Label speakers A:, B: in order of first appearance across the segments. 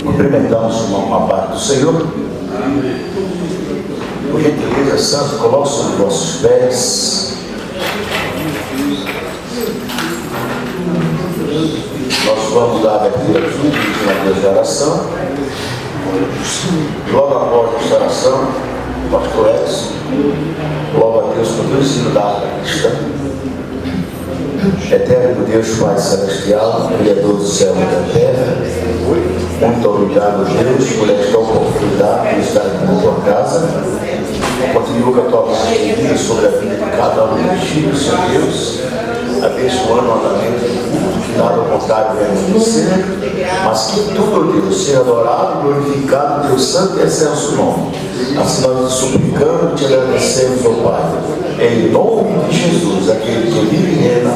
A: Cumprimentamos o irmão com a paz do Senhor. Por gentileza, santo, coloque sobre os vossos pés. Nós vamos dar a abertura dos últimos momentos de oração. Logo após esta oração, o pastor Edson louva a Deus por todo o ensino da arte cristã. Eterno Deus Pai Celestial, Criador do céu e da terra, muito obrigado, Deus, por esta oportunidade de estar aqui na tua casa. Continua com a tua mão estendida sobre a vida de cada um dos filhos, Senhor Deus, abençoando o andamento do culto, que nada ao contrário venha acontecer, mas que tudo, Deus, seja adorado, glorificado, teu santo e excelso nome. Assim nós te suplicamos e te agradecemos, ó Pai, em nome de Jesus, aquele que vive e reina,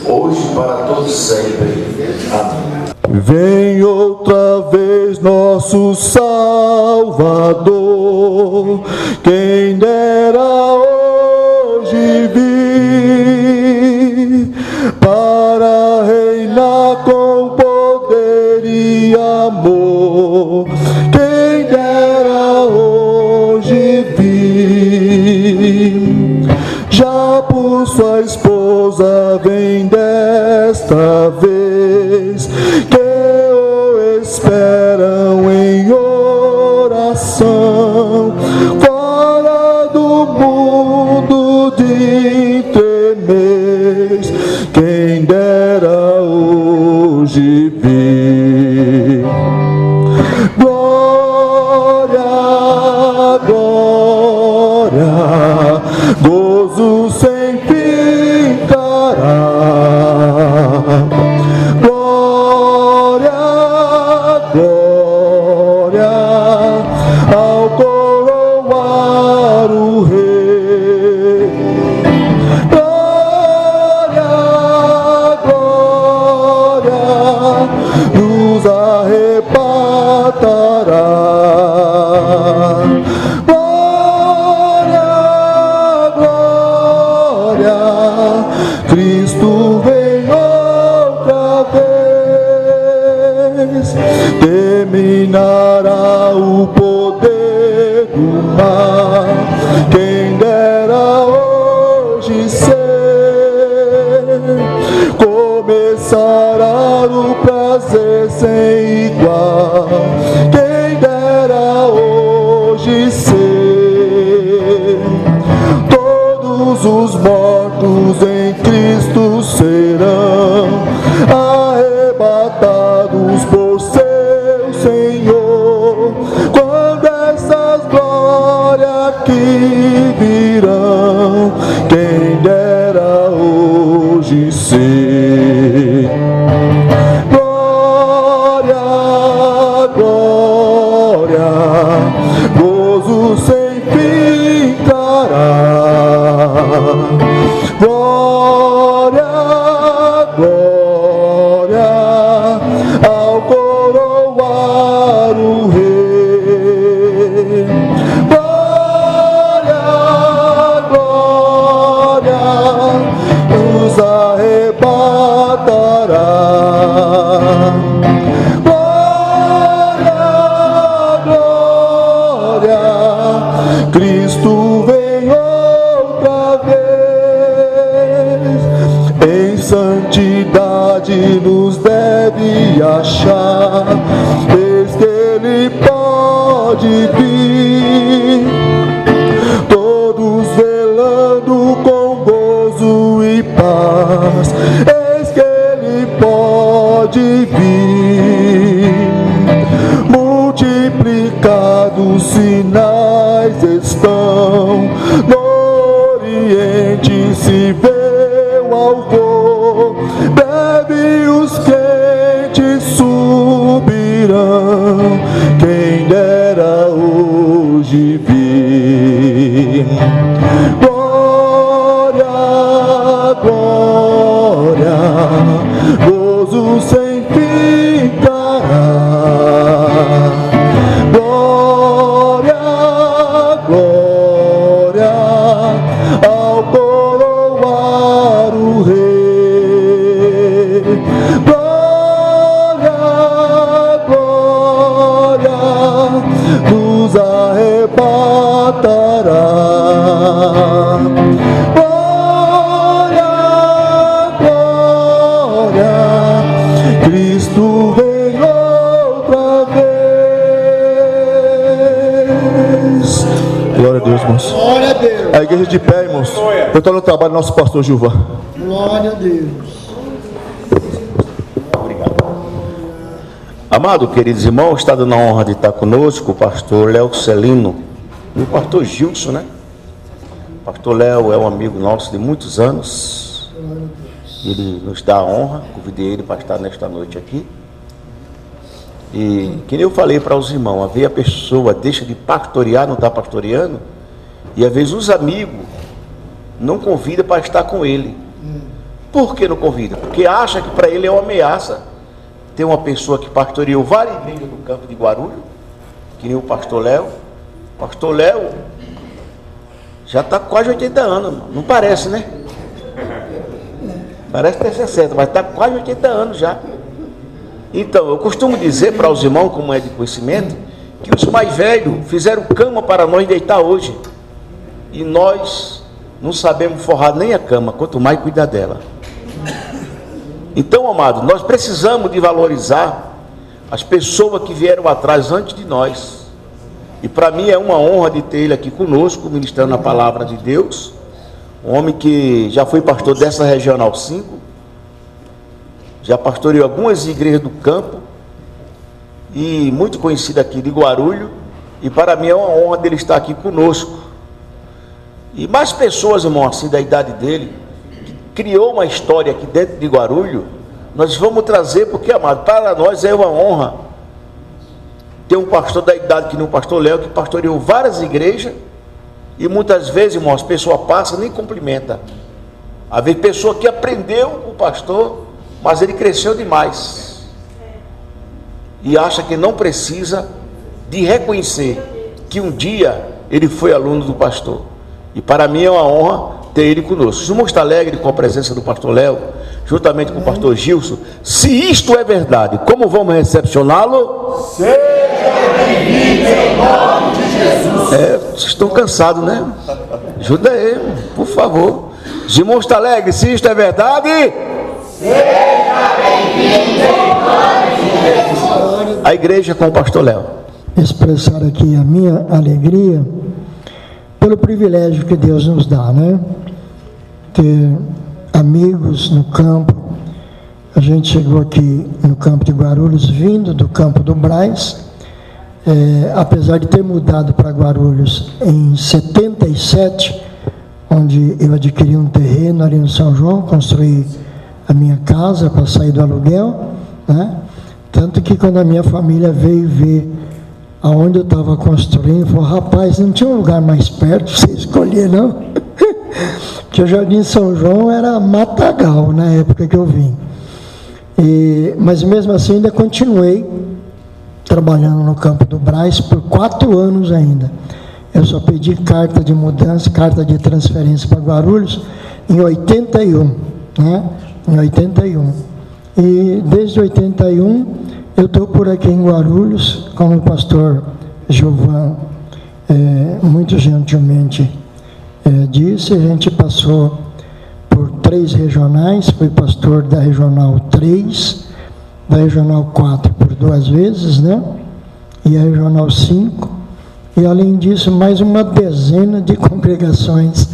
A: hoje e para todos sempre. Amém.
B: Vem outra vez nosso Salvador, quem dera hoje vir, para reinar com poder e amor, quem dera hoje vir, já por sua esposa vem desta vez, que o esperam em oração, fora do mundo de tremer, quem dera hoje vir. Glória, glória, gozo sem fim trará. Glória, glória, ao coroar o Rei. Glória, glória, nos arrebatará. Glória, glória, Cristo vem outra vez, terminará o poder do mal, quem dera hoje ser, começará o prazer sem igual, quem dera hoje ser, todos os mortos em Cristo serão arrebatados por seu Senhor, quando essas glórias que virão, quem dera hoje ser. Glória, glória, gozo sem fim trará. Glória, glória, ao coroar o Rei. Glória, glória, nos arrebatará. Glória, glória, Cristo vem outra vez, em santidade nos deve achar, eis que Ele pode vir, todos velando com gozo e paz, eis que Ele pode vir, multiplicados sinais estão, no Oriente se vê o alvor, breve os quentes subirão, quem dera hoje vir. Glória, glória, gozo sem fim trará. Glória, glória, ao coroar o Rei. Glória, glória, nos arrebatará. Glória, glória, Cristo vem outra vez. Glória a Deus, irmãos.
C: Glória a Deus.
B: A igreja de pé, irmãos. Eu estou no trabalho do nosso pastor Gilvan.
C: Glória a Deus.
A: Amado, queridos irmãos, está dando a honra de estar conosco o pastor Léo Celino e o pastor Gilson, né? O pastor Léo é um amigo nosso de muitos anos. Ele nos dá a honra, convidei ele para estar nesta noite aqui. E que nem eu falei para os irmãos, às vezes a pessoa deixa de pastorear, não está pastoreando, e às vezes os amigos não convidam para estar com ele. Por que não convida? Porque acha que para ele é uma ameaça. Tem uma pessoa que pastoreou várias igrejas no campo de Guarulhos, que nem o pastor Léo. O pastor Léo já está com quase 80 anos, não parece, né? Parece ter 60, mas está com quase 80 anos já. Então, eu costumo dizer para os irmãos, como é de conhecimento, que os mais velhos fizeram cama para nós deitar hoje. E nós não sabemos forrar nem a cama, quanto mais cuidar dela. Então, amado, nós precisamos de valorizar as pessoas que vieram atrás antes de nós. E para mim é uma honra de ter ele aqui conosco, ministrando a palavra de Deus. Um homem que já foi pastor dessa Regional 5, já pastoreou algumas igrejas do campo, e muito conhecido aqui de Guarulhos. E para mim é uma honra dele estar aqui conosco. E mais pessoas, irmão, assim, da idade dele, criou uma história aqui dentro de Guarulhos, nós vamos trazer, porque, amado, para nós é uma honra ter um pastor da idade que nem o pastor Léo, que pastoreou várias igrejas, e muitas vezes, irmão, as pessoas passam nem cumprimenta. Às vezes pessoa que aprendeu com o pastor, mas ele cresceu demais e acha que não precisa de reconhecer que um dia ele foi aluno do pastor. E para mim é uma honra ter ele conosco. O irmão está alegre com a presença do pastor Léo, juntamente com o pastor Gilson. Se isto é verdade, como vamos recepcioná-lo?
B: Seja bem-vindo em nome de Jesus.
A: Vocês estão cansados, né? Ajuda aí, por favor. Os irmãos estão alegres, se isto é verdade?
B: Seja bem-vindo em nome de Jesus.
A: A igreja com o pastor Léo.
C: Expressar aqui a minha alegria pelo privilégio que Deus nos dá, né? Ter amigos no campo. A gente chegou aqui no campo de Guarulhos, vindo do campo do Brás, apesar de ter mudado para Guarulhos em 77, onde eu adquiri um terreno ali no São João, construí a minha casa para sair do aluguel, né? Tanto que quando a minha família veio ver aonde eu estava construindo, falou: rapaz, não tinha um lugar mais perto para você escolher, não? Porque o Jardim São João era matagal na época que eu vim. Mas mesmo assim ainda continuei trabalhando no campo do Brás por 4 anos ainda. Eu só pedi carta de mudança, carta de transferência para Guarulhos em 81, né? Em 81. E desde 81 eu estou por aqui em Guarulhos, como o pastor Gilvan muito gentilmente disse. A gente passou por 3 regionais, fui pastor da Regional 3, da Regional 4 por 2 vezes, né? E a Regional 5, e além disso mais uma dezena de congregações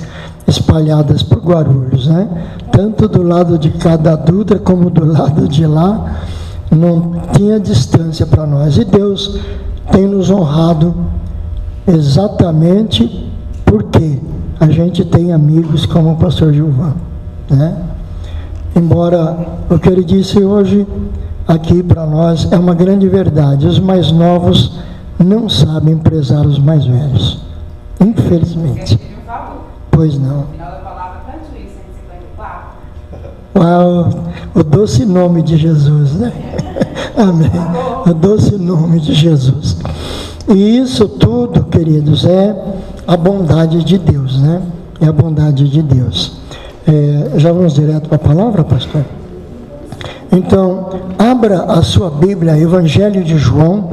C: espalhadas por Guarulhos, né? Tanto do lado de cada Dutra como do lado de lá, não tinha distância para nós. E Deus tem nos honrado exatamente porque a gente tem amigos como o pastor Gilvan, né? Embora o que ele disse hoje aqui para nós é uma grande verdade: os mais novos não sabem prezar os mais velhos, infelizmente. Pois não. Uau, o doce nome de Jesus, né? Amém. O doce nome de Jesus. E isso tudo, queridos, é a bondade de Deus, né? É a bondade de Deus. Já vamos direto para a palavra, pastor? Então, abra a sua Bíblia, Evangelho de João.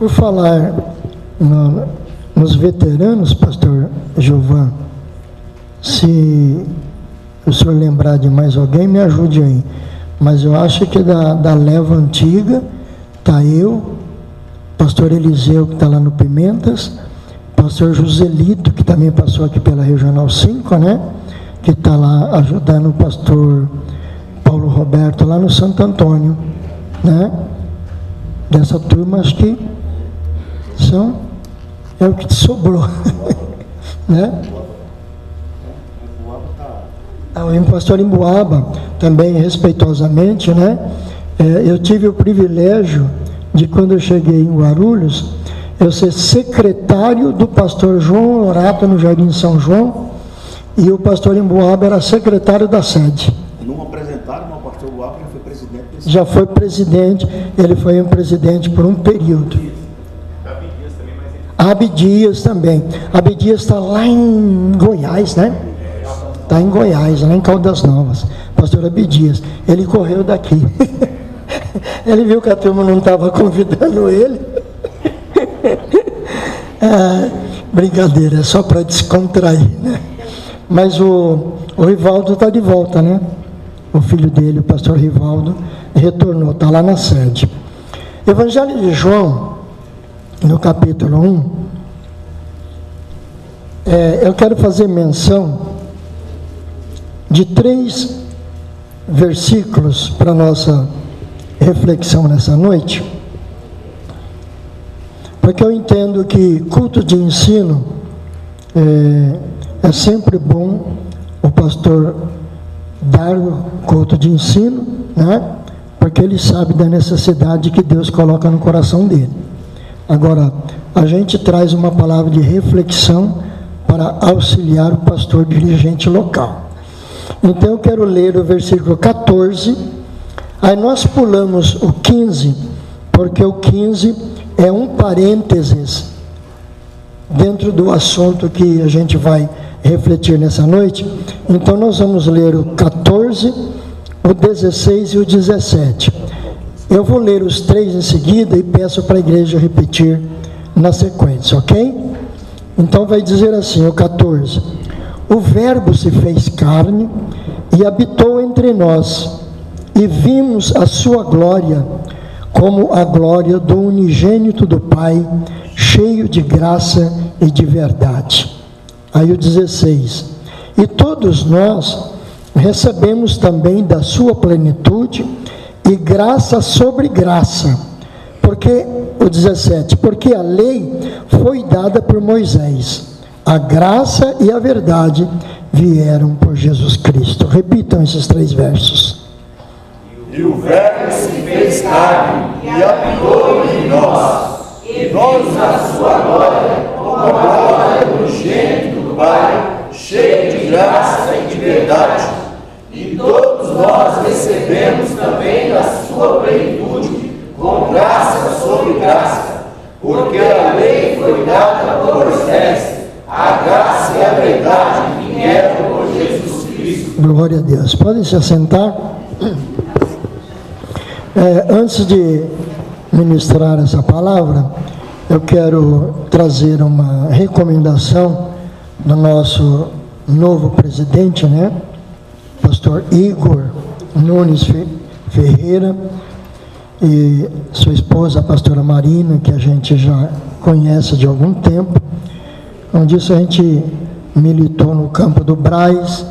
C: Por falar nos veteranos, pastor Gilvan, se o senhor lembrar de mais alguém, me ajude aí. Mas eu acho que da leva antiga, está eu, pastor Eliseu, que está lá no Pimentas, pastor Joselito, que também passou aqui pela Regional 5, né? Que está lá ajudando o pastor Paulo Roberto lá no Santo Antônio, né? Dessa turma, acho que é o que sobrou, né? O pastor Emboaba, também respeitosamente, né? Eu tive o privilégio de, quando eu cheguei em Guarulhos, eu ser secretário do pastor João Honorato no Jardim São João, e o pastor Emboaba era secretário da sede.
A: Não apresentaram, mas o pastor Emboaba já foi presidente desse...
C: Já foi presidente, ele foi um presidente por um período. Abdias também. Abdias está lá em Goiás, né? Está em Goiás, lá em Caldas Novas. Pastor Abdias, ele correu daqui. Ele viu que a turma não estava convidando ele. Brincadeira, é só para descontrair, né? Mas o Rivaldo está de volta, né? O filho dele, o pastor Rivaldo, retornou, está lá na sede. Evangelho de João, no capítulo 1, eu quero fazer menção de 3 versículos para nossa reflexão nessa noite, porque eu entendo que culto de ensino é sempre bom o pastor dar o culto de ensino, né? Porque ele sabe da necessidade que Deus coloca no coração dele. Agora, a gente traz uma palavra de reflexão para auxiliar o pastor dirigente local. Então eu quero ler o versículo 14, aí nós pulamos o 15, porque o 15 é um parênteses dentro do assunto que a gente vai refletir nessa noite. Então nós vamos ler o 14, o 16 e o 17. Eu vou ler os 3 em seguida e peço para a igreja repetir na sequência, ok? Então vai dizer assim, o 14: o verbo se fez carne e habitou entre nós, e vimos a sua glória, como a glória do unigênito do Pai, cheio de graça e de verdade. Aí o 16: e todos nós recebemos também da sua plenitude, e graça sobre graça, porque, o 17, porque a lei foi dada por Moisés, a graça e a verdade vieram por Jesus Cristo. Repitam esses 3 versos.
B: E o verbo se fez carne e habitou em nós, e vimos a sua glória, como a glória do unigênito do Pai, cheio de graça e de verdade. E todos nós recebemos também da sua plenitude, com graça sobre graça, porque a lei foi dada por Moisés, a graça e a verdade vieram por Jesus Cristo.
C: Glória a Deus. Podem se assentar? Antes de ministrar essa palavra, eu quero trazer uma recomendação do nosso novo presidente, né? Pastor Igor Nunes Ferreira, e sua esposa, a pastora Marina, que a gente já conhece de algum tempo. Onde isso a gente militou no campo do Braz.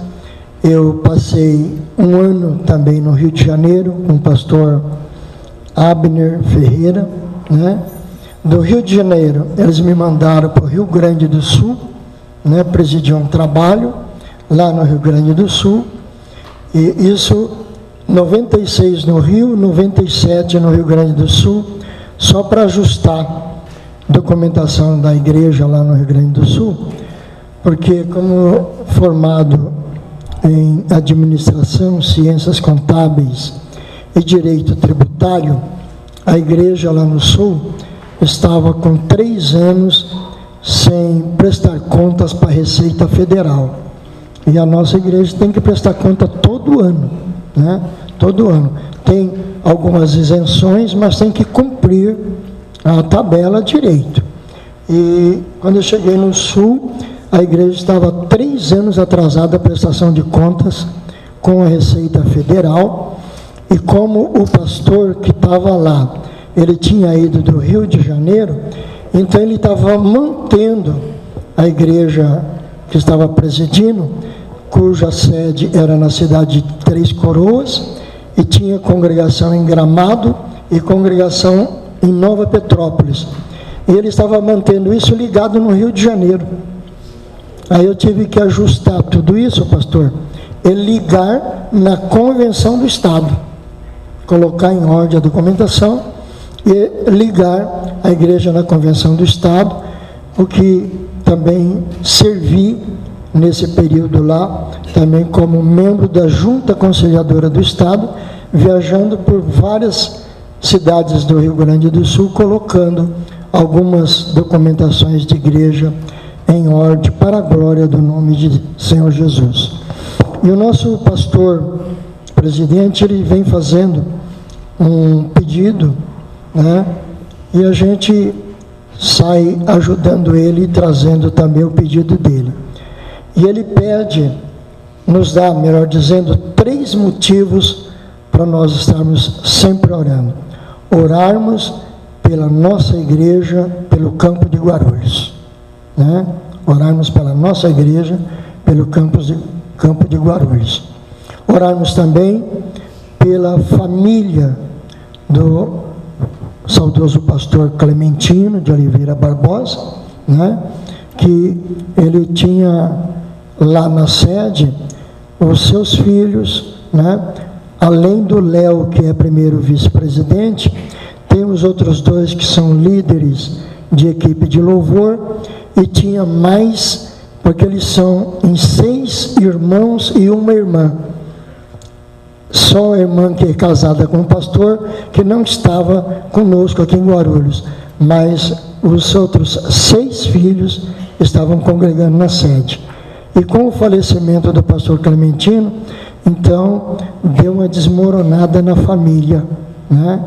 C: Eu passei um ano também no Rio de Janeiro com o pastor Abner Ferreira, né? Do Rio de Janeiro, eles me mandaram para o Rio Grande do Sul, né? Presidir um trabalho lá no Rio Grande do Sul, e isso 96 no Rio, 97 no Rio Grande do Sul, só para ajustar documentação da igreja lá no Rio Grande do Sul, porque como formado em administração, ciências contábeis e direito tributário, a igreja lá no Sul estava com 3 anos sem prestar contas para a Receita Federal. E a nossa igreja tem que prestar conta todo ano, né? Todo ano. Tem algumas isenções, mas tem que cumprir a tabela direito. E quando eu cheguei no Sul, a igreja estava 3 anos atrasada a prestação de contas com a Receita Federal, e como o pastor que estava lá, ele tinha ido do Rio de Janeiro, então ele estava mantendo a igreja que estava presidindo, cuja sede era na cidade de Três Coroas, e tinha congregação em Gramado e congregação em Nova Petrópolis. E ele estava mantendo isso ligado no Rio de Janeiro. Aí eu tive que ajustar tudo isso, pastor, e ligar na convenção do Estado, colocar em ordem a documentação e ligar a igreja na convenção do Estado, o que também servi nesse período lá, também como membro da Junta Conciliadora do Estado, viajando por várias cidades do Rio Grande do Sul, colocando algumas documentações de igreja em ordem para a glória do nome de Senhor Jesus. E o nosso pastor presidente, ele vem fazendo um pedido, né? E a gente sai ajudando ele e trazendo também o pedido dele. E ele pede, nos dá, melhor dizendo, 3 motivos para nós estarmos sempre orando. Orarmos pela nossa igreja, pelo campo de Guarulhos, né? Orarmos pela nossa igreja, pelo campo de Guarulhos. Orarmos também pela família do saudoso pastor Clementino de Oliveira Barbosa, né? Que ele tinha lá na sede os seus filhos, né? Além do Léo, que é primeiro vice-presidente, tem os outros 2 que são líderes de equipe de louvor, e tinha mais, porque eles são em 6 irmãos e uma irmã. Só a irmã que é casada com o pastor, que não estava conosco aqui em Guarulhos, mas os outros 6 filhos estavam congregando na sede. E com o falecimento do pastor Clementino, então deu uma desmoronada na família, né?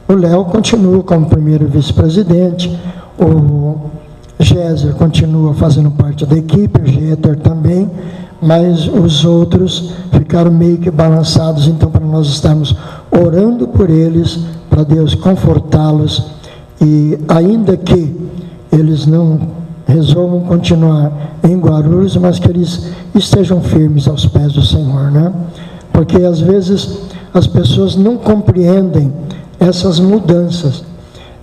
C: O Léo continua como primeiro vice-presidente, o Géser continua fazendo parte da equipe, o Géter também, mas os outros ficaram meio que balançados. Então, para nós estarmos orando por eles, para Deus confortá-los, e ainda que eles não resolvam continuar em Guarulhos, mas que eles estejam firmes aos pés do Senhor, né? Porque às vezes as pessoas não compreendem essas mudanças.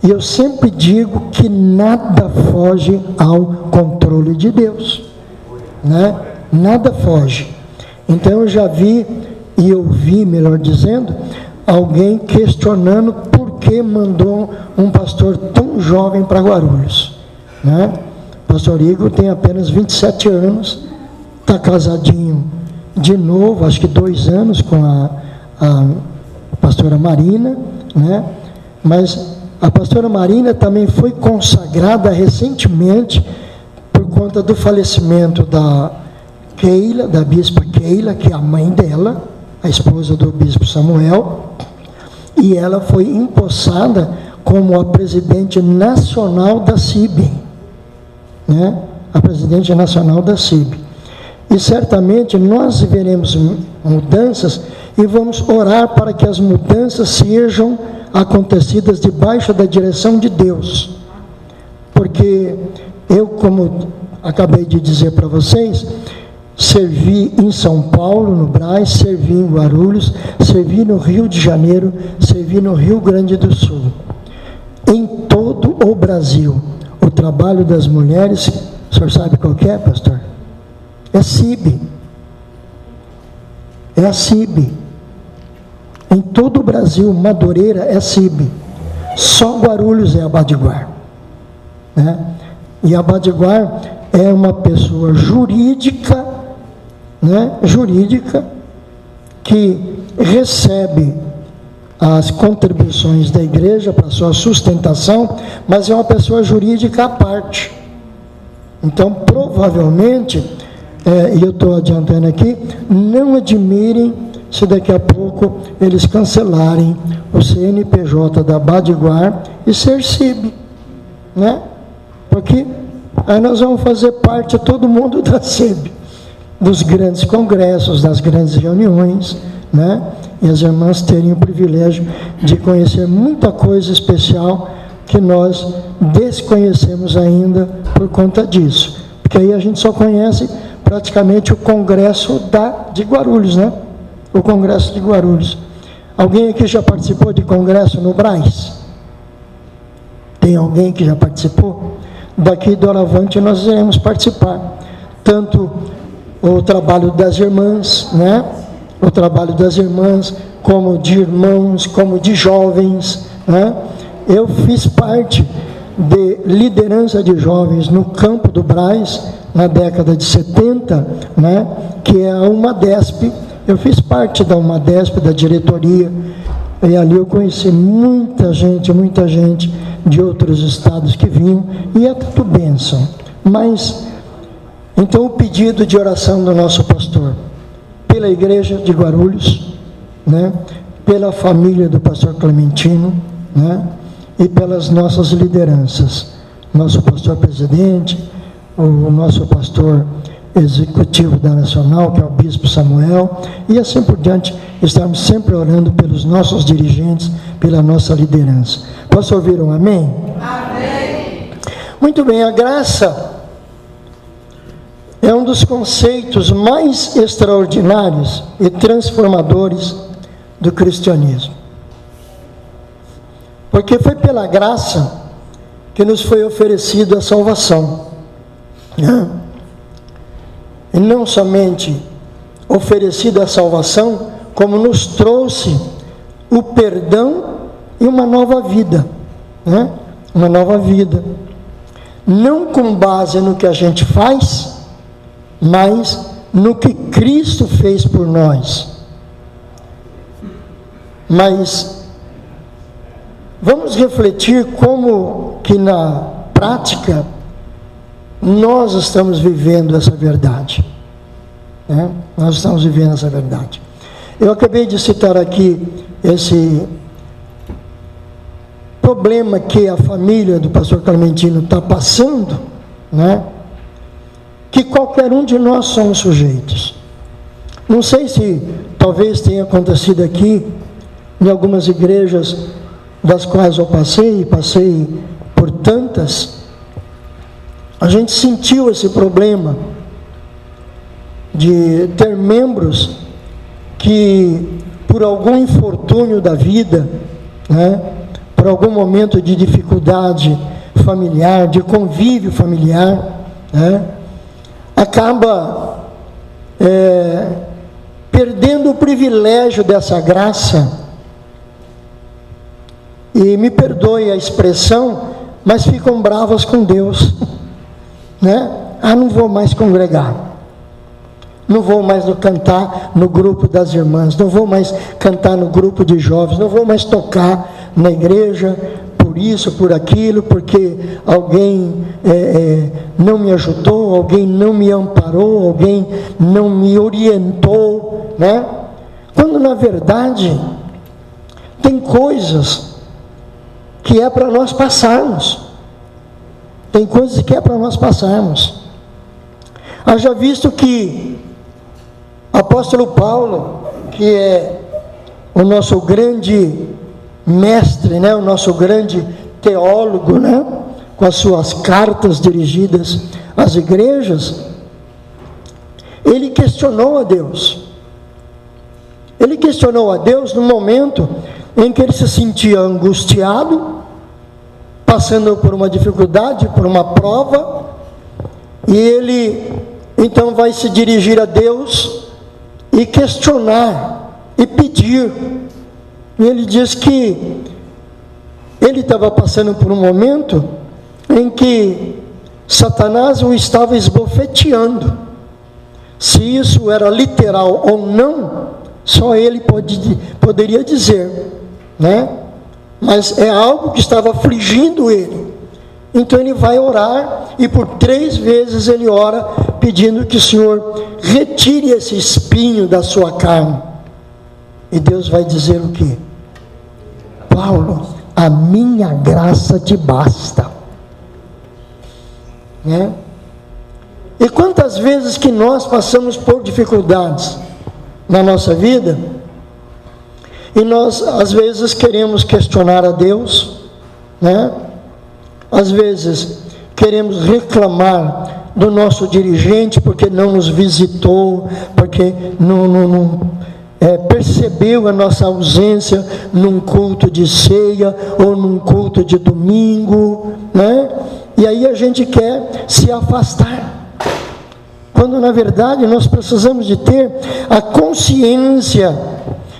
C: E eu sempre digo que nada foge ao controle de Deus, né? Nada foge. Então eu já vi e ouvi, melhor dizendo, alguém questionando por que mandou um pastor tão jovem para Guarulhos, né? O pastor Igor tem apenas 27 anos, está casadinho de novo, acho que 2 anos com a pastora Marina, né? Mas a pastora Marina também foi consagrada recentemente por conta do falecimento da Keila, da bispa Keila, que é a mãe dela, a esposa do bispo Samuel, e ela foi empossada como a presidente nacional da CIB, né? A presidente nacional da CIB. E certamente nós veremos mudanças e vamos orar para que as mudanças sejam acontecidas debaixo da direção de Deus. Porque eu, como acabei de dizer para vocês, servi em São Paulo, no Brás, servi em Guarulhos, servi no Rio de Janeiro, servi no Rio Grande do Sul. Em todo o Brasil, o trabalho das mulheres, o senhor sabe qual que é, pastor? É CIB. É a CIB. Em todo o Brasil, Madureira é CIB. Só Guarulhos é Abadiguar, né? E Abadiguar é uma pessoa jurídica, né? Jurídica, que recebe as contribuições da igreja para sua sustentação, mas é uma pessoa jurídica à parte. Então, provavelmente, e eu estou adiantando aqui, não admirem se daqui a pouco eles cancelarem o CNPJ da Abadiguar e ser CIB. né? Porque aí nós vamos fazer parte, todo mundo da SEB, dos grandes congressos, das grandes reuniões, né? E as irmãs terem o privilégio de conhecer muita coisa especial que nós desconhecemos ainda por conta disso. Porque aí a gente só conhece praticamente o congresso de Guarulhos, né? O congresso de Guarulhos. Alguém aqui já participou de congresso no Brás? Tem alguém que já participou? Daqui do Alavante nós iremos participar. Tanto o trabalho das irmãs, né? O trabalho das irmãs, como de irmãos, como de jovens, né? Eu fiz parte de liderança de jovens no campo do Brás, na década de 70, né? Que é a UMADESP. Eu fiz parte da UMADESP, da diretoria, e ali eu conheci muita gente de outros estados que vinham, e é tudo bênção. Mas, então, o pedido de oração do nosso pastor, pela igreja de Guarulhos, né, pela família do pastor Clementino, né, e pelas nossas lideranças, nosso pastor presidente, o nosso pastor executivo da Nacional, que é o Bispo Samuel, e assim por diante, estamos sempre orando pelos nossos dirigentes, pela nossa liderança. Posso ouvir um amém? Amém. Muito bem, a graça é um dos conceitos mais extraordinários e transformadores do cristianismo. Porque foi pela graça que nos foi oferecido a salvação, né? E não somente oferecido a salvação, como nos trouxe o perdão e uma nova vida, né? Uma nova vida, não com base no que a gente faz, mas no que Cristo fez por nós. Mas vamos refletir como que na prática nós estamos vivendo essa verdade, né? Nós estamos vivendo essa verdade. Eu acabei de citar aqui esse problema que a família do pastor Clementino está passando, né? Que qualquer um de nós somos sujeitos. Não sei se talvez tenha acontecido aqui, em algumas igrejas das quais eu passei por tantas, a gente sentiu esse problema de ter membros que, por algum infortúnio da vida, né, por algum momento de dificuldade familiar, de convívio familiar, né, acaba perdendo o privilégio dessa graça, e me perdoe a expressão, mas ficam bravas com Deus, né? Ah, não vou mais congregar, não vou mais cantar no grupo das irmãs, não vou mais cantar no grupo de jovens, não vou mais tocar na igreja, por isso, por aquilo, porque alguém não me ajudou, alguém não me amparou, alguém não me orientou, né? Quando na verdade tem coisas que é para nós passarmos, tem coisas que é para nós passarmos. Haja visto que apóstolo Paulo, que é o nosso grande mestre, né, o nosso grande teólogo, né, com as suas cartas dirigidas às igrejas, ele questionou a Deus. Ele questionou a Deus no momento em que ele se sentia angustiado, passando por uma dificuldade, por uma prova, e ele então vai se dirigir a Deus e questionar e pedir. E ele diz que ele estava passando por um momento em que Satanás o estava esbofeteando. Se isso era literal ou não, só ele poderia dizer, né? Mas é algo que estava afligindo ele. Então ele vai orar, e por 3 vezes ele ora, pedindo que o Senhor retire esse espinho da sua carne. E Deus vai dizer o quê? Paulo, a minha graça te basta. né? E quantas vezes que nós passamos por dificuldades na nossa vida, e nós às vezes queremos questionar a Deus, né? Às vezes queremos reclamar do nosso dirigente porque não nos visitou, porque não percebeu a nossa ausência num culto de ceia ou num culto de domingo, né? E aí a gente quer se afastar, quando na verdade nós precisamos de ter a consciência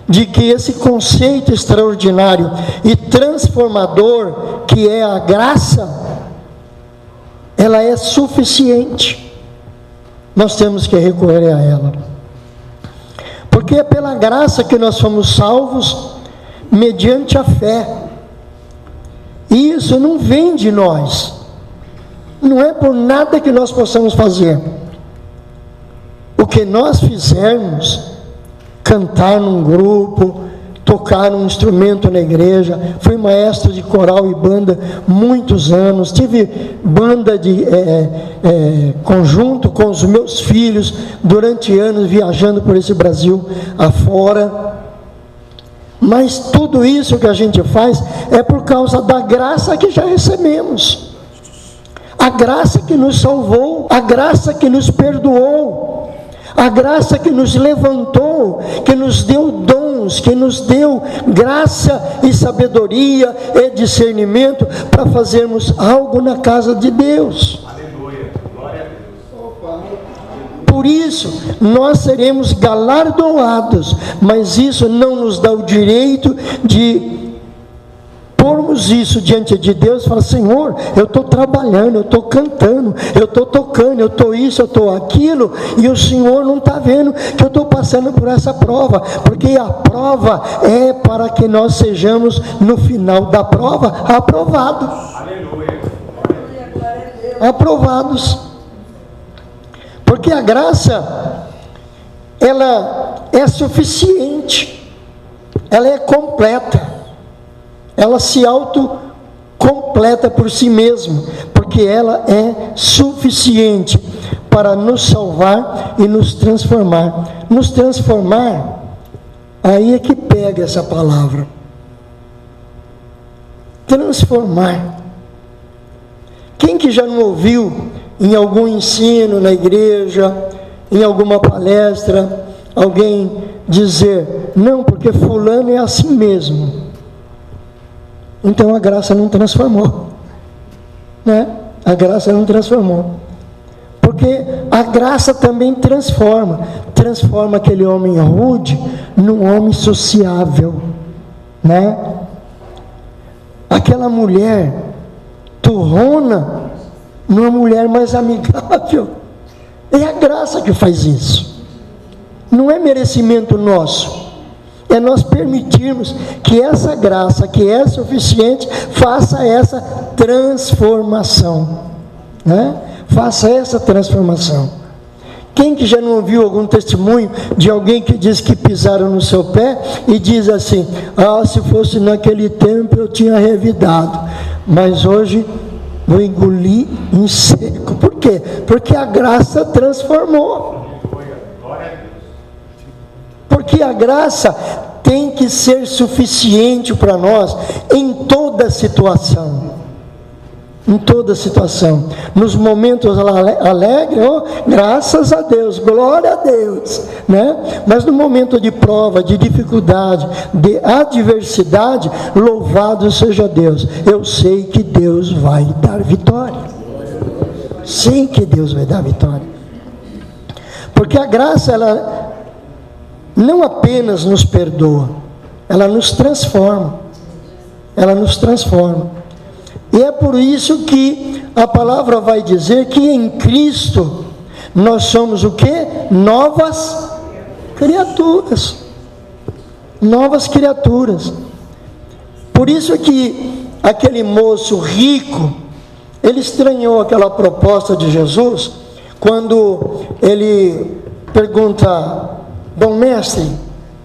C: de que esse conceito extraordinário e transformador que é a graça, ela é suficiente. Nós temos que recorrer a ela, porque é pela graça que nós somos salvos mediante a fé, e isso não vem de nós, não é por nada que nós possamos fazer. O que nós fizermos, cantar num grupo, tocar um instrumento na igreja, fui maestro de coral e banda muitos anos, tive banda de conjunto com os meus filhos durante anos, viajando por esse Brasil afora. Mas tudo isso que a gente faz é por causa da graça que já recebemos, a graça que nos salvou, a graça que nos perdoou, a graça que nos levantou, que nos deu dons, que nos deu graça e sabedoria e discernimento para fazermos algo na casa de Deus.
B: Aleluia, glória a Deus.
C: Por isso, nós seremos galardoados, mas isso não nos dá o direito de pormos isso diante de Deus e falar: Senhor, eu estou trabalhando, eu estou cantando, eu estou tocando, eu estou isso, eu estou aquilo, e o Senhor não está vendo que eu estou passando por essa prova, porque a prova é para que nós sejamos, no final da prova, aprovados.
B: Aleluia.
C: Aprovados. Porque a graça, ela é suficiente, ela é completa. Ela se autocompleta por si mesma, porque ela é suficiente para nos salvar e nos transformar. Nos transformar, aí é que pega essa palavra. Transformar. Quem que já não ouviu em algum ensino na igreja, em alguma palestra, alguém dizer: não, porque fulano é assim mesmo? Então a graça não transformou, né? A graça não transformou, porque a graça também transforma aquele homem rude num homem sociável, né? Aquela mulher turrona numa mulher mais amigável. É a graça que faz isso, não é merecimento nosso. É nós permitirmos que essa graça, que é suficiente, faça essa transformação, né? Faça essa transformação. Quem que já não ouviu algum testemunho de alguém que diz que pisaram no seu pé e diz assim: ah, se fosse naquele tempo eu tinha revidado, mas hoje eu engoli em seco. Por quê? Porque a graça transformou. Porque a graça tem que ser suficiente para nós em toda situação. Em toda situação. Nos momentos alegres, oh, graças a Deus, glória a Deus, né? Mas no momento de prova, de dificuldade, de adversidade, louvado seja Deus. Eu sei que Deus vai dar vitória. Sei que Deus vai dar vitória. Porque a graça, ela não apenas nos perdoa, ela nos transforma. Ela nos transforma. E é por isso que a palavra vai dizer que em Cristo nós somos o quê? Novas criaturas. Novas criaturas. Por isso que aquele moço rico, ele estranhou aquela proposta de Jesus, quando ele pergunta: bom mestre,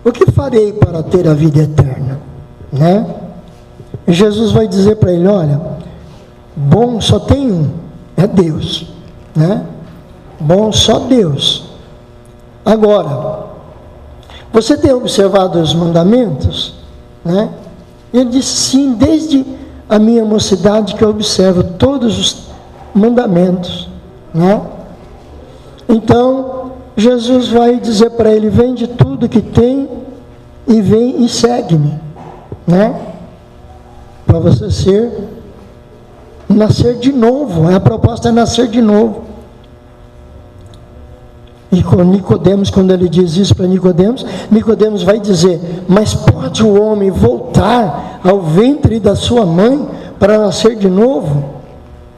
C: o que farei para ter a vida eterna? Né? E Jesus vai dizer para ele: olha, bom só tem um, é Deus, né? Bom só Deus. Agora, você tem observado os mandamentos, né? Ele disse sim, desde a minha mocidade que eu observo todos os mandamentos, né? Então, Jesus vai dizer para ele: vende tudo que tem e vem e segue-me, né? Para você nascer de novo. A proposta é nascer de novo. E com Nicodemos, quando ele diz isso para Nicodemos, Nicodemos vai dizer: mas pode o homem voltar ao ventre da sua mãe para nascer de novo?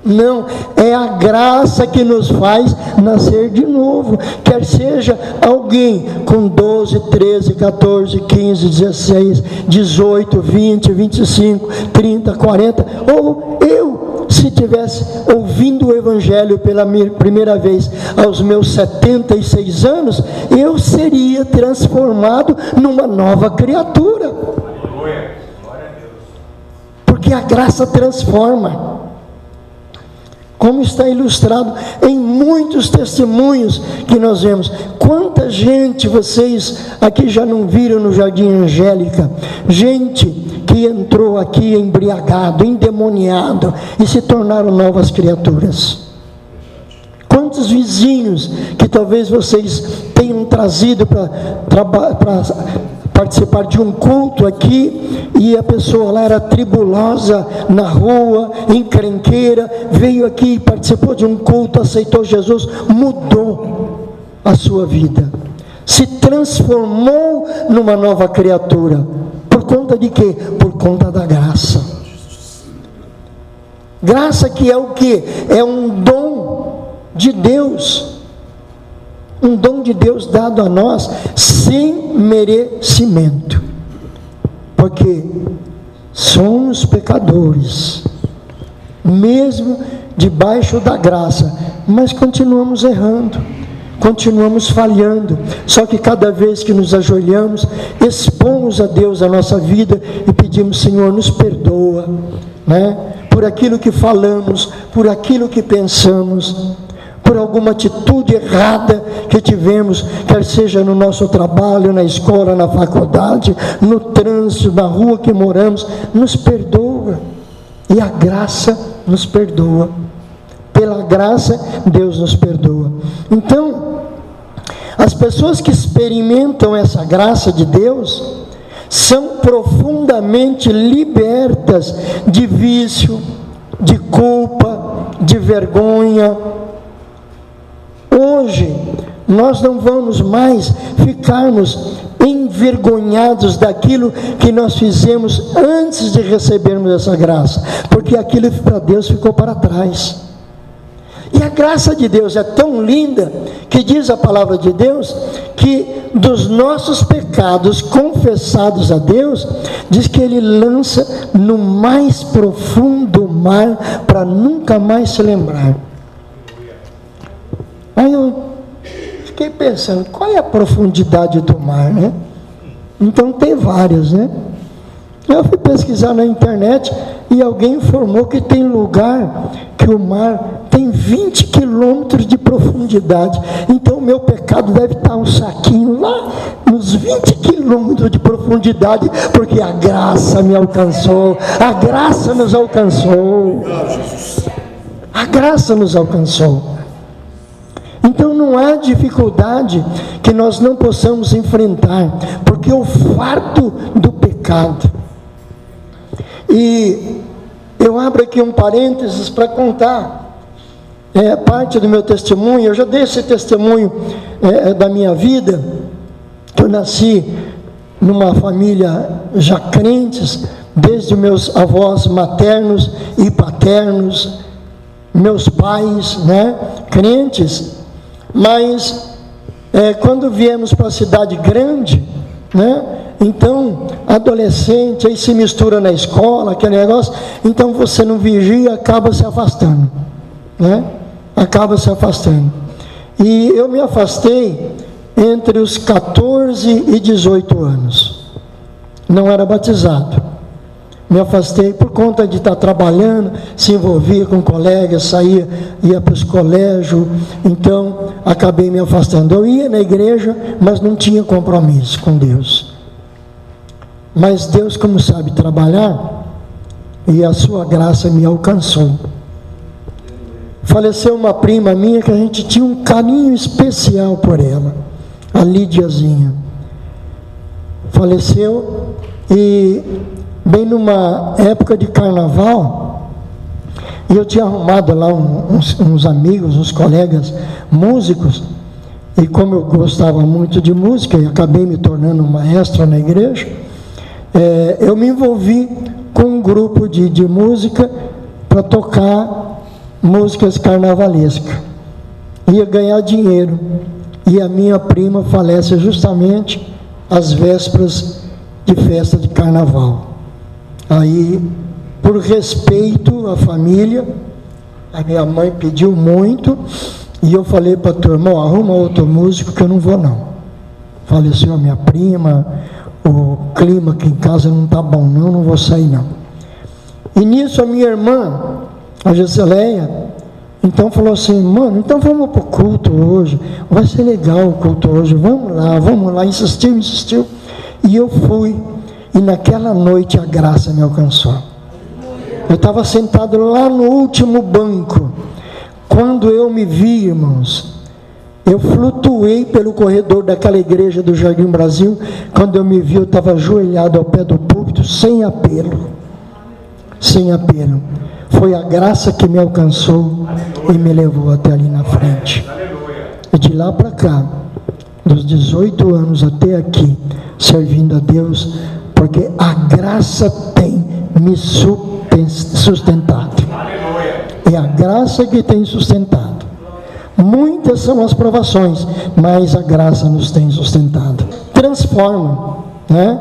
C: Não, é a graça que nos faz nascer de novo. Quer seja alguém com 12, 13, 14, 15, 16, 18, 20, 25, 30, 40, ou eu, se tivesse ouvindo o Evangelho pela primeira vez aos meus 76 anos, eu seria transformado numa nova criatura. Porque a graça transforma. Como está ilustrado em muitos testemunhos que nós vemos. Quanta gente vocês aqui já não viram no Jardim Angélica? Gente que entrou aqui embriagado, endemoniado e se tornaram novas criaturas. Quantos vizinhos que talvez vocês tenham trazido para participar de um culto aqui, e a pessoa lá era tribulosa na rua, encrenqueira, veio aqui e participou de um culto, aceitou Jesus, mudou a sua vida, se transformou numa nova criatura. Por conta de quê? Por conta da graça. Graça que é o quê? É um dom de Deus. Um dom de Deus dado a nós sem merecimento, porque somos pecadores, mesmo debaixo da graça, mas continuamos errando, continuamos falhando. Só que cada vez que nos ajoelhamos, expomos a Deus a nossa vida e pedimos: Senhor, nos perdoa, né? Por aquilo que falamos, por aquilo que pensamos, por alguma atitude errada que tivemos, quer seja no nosso trabalho, na escola, na faculdade, no trânsito, na rua que moramos. Nos perdoa, e a graça nos perdoa. Pela graça, Deus nos perdoa. Então, as pessoas que experimentam essa graça de Deus são profundamente libertas de vício, de culpa, de vergonha. Hoje, nós não vamos mais ficarmos envergonhados daquilo que nós fizemos antes de recebermos essa graça, porque aquilo para Deus ficou para trás. E a graça de Deus é tão linda, que diz a palavra de Deus, que dos nossos pecados confessados a Deus, diz que Ele lança no mais profundo mar, para nunca mais se lembrar. Aí eu fiquei pensando, qual é a profundidade do mar, né? Então tem várias, né? Eu fui pesquisar na internet e alguém informou que tem lugar que o mar tem 20 quilômetros de profundidade. Então o meu pecado deve estar um saquinho lá nos 20 quilômetros de profundidade, porque a graça me alcançou, a graça nos alcançou, a graça nos alcançou. Então não há dificuldade que nós não possamos enfrentar, porque o fardo do pecado. E eu abro aqui um parênteses para contar parte do meu testemunho. Eu já dei esse testemunho da minha vida, que eu nasci numa família já crentes, desde meus avós maternos e paternos, meus pais, né, crentes. Mas quando viemos para a cidade grande, né, então adolescente, aí se mistura na escola, aquele negócio, então você não vigia, acaba se afastando, né? Acaba se afastando. E eu me afastei entre os 14 e 18 anos. Não era batizado. Me afastei por conta de estar trabalhando, se envolvia com colegas, saía, ia para os colégios, então acabei me afastando. Eu ia na igreja, mas não tinha compromisso com Deus. Mas Deus, como sabe trabalhar, e a sua graça me alcançou. Faleceu uma prima minha que a gente tinha um carinho especial por ela, a Lídiazinha. Faleceu e bem numa época de carnaval, e eu tinha arrumado lá uns amigos, uns colegas músicos, e como eu gostava muito de música e acabei me tornando maestro na igreja, eu me envolvi com um grupo de música para tocar músicas carnavalescas. Ia ganhar dinheiro, e a minha prima falece justamente às vésperas de festa de carnaval. Aí, por respeito à família, a minha mãe pediu muito, e eu falei para a turma: arruma outro músico que eu não vou não. Faleceu a minha prima, o clima aqui em casa não está bom não, não vou sair não. E nisso a minha irmã, a Gesseleia, então falou assim: mano, então vamos para o culto hoje, vai ser legal o culto hoje, vamos lá, insistiu, e eu fui. E naquela noite a graça me alcançou. Eu estava sentado lá no último banco. Quando eu me vi, irmãos, eu flutuei pelo corredor daquela igreja do Jardim Brasil. Quando eu me vi, eu estava ajoelhado ao pé do púlpito, sem apelo. Sem apelo. Foi a graça que me alcançou e me levou até ali na frente. E de lá para cá, dos 18 anos até aqui, servindo a Deus, porque a graça tem me sustentado. É a graça que tem sustentado. Muitas são as provações, mas a graça nos tem sustentado. Transforma, né?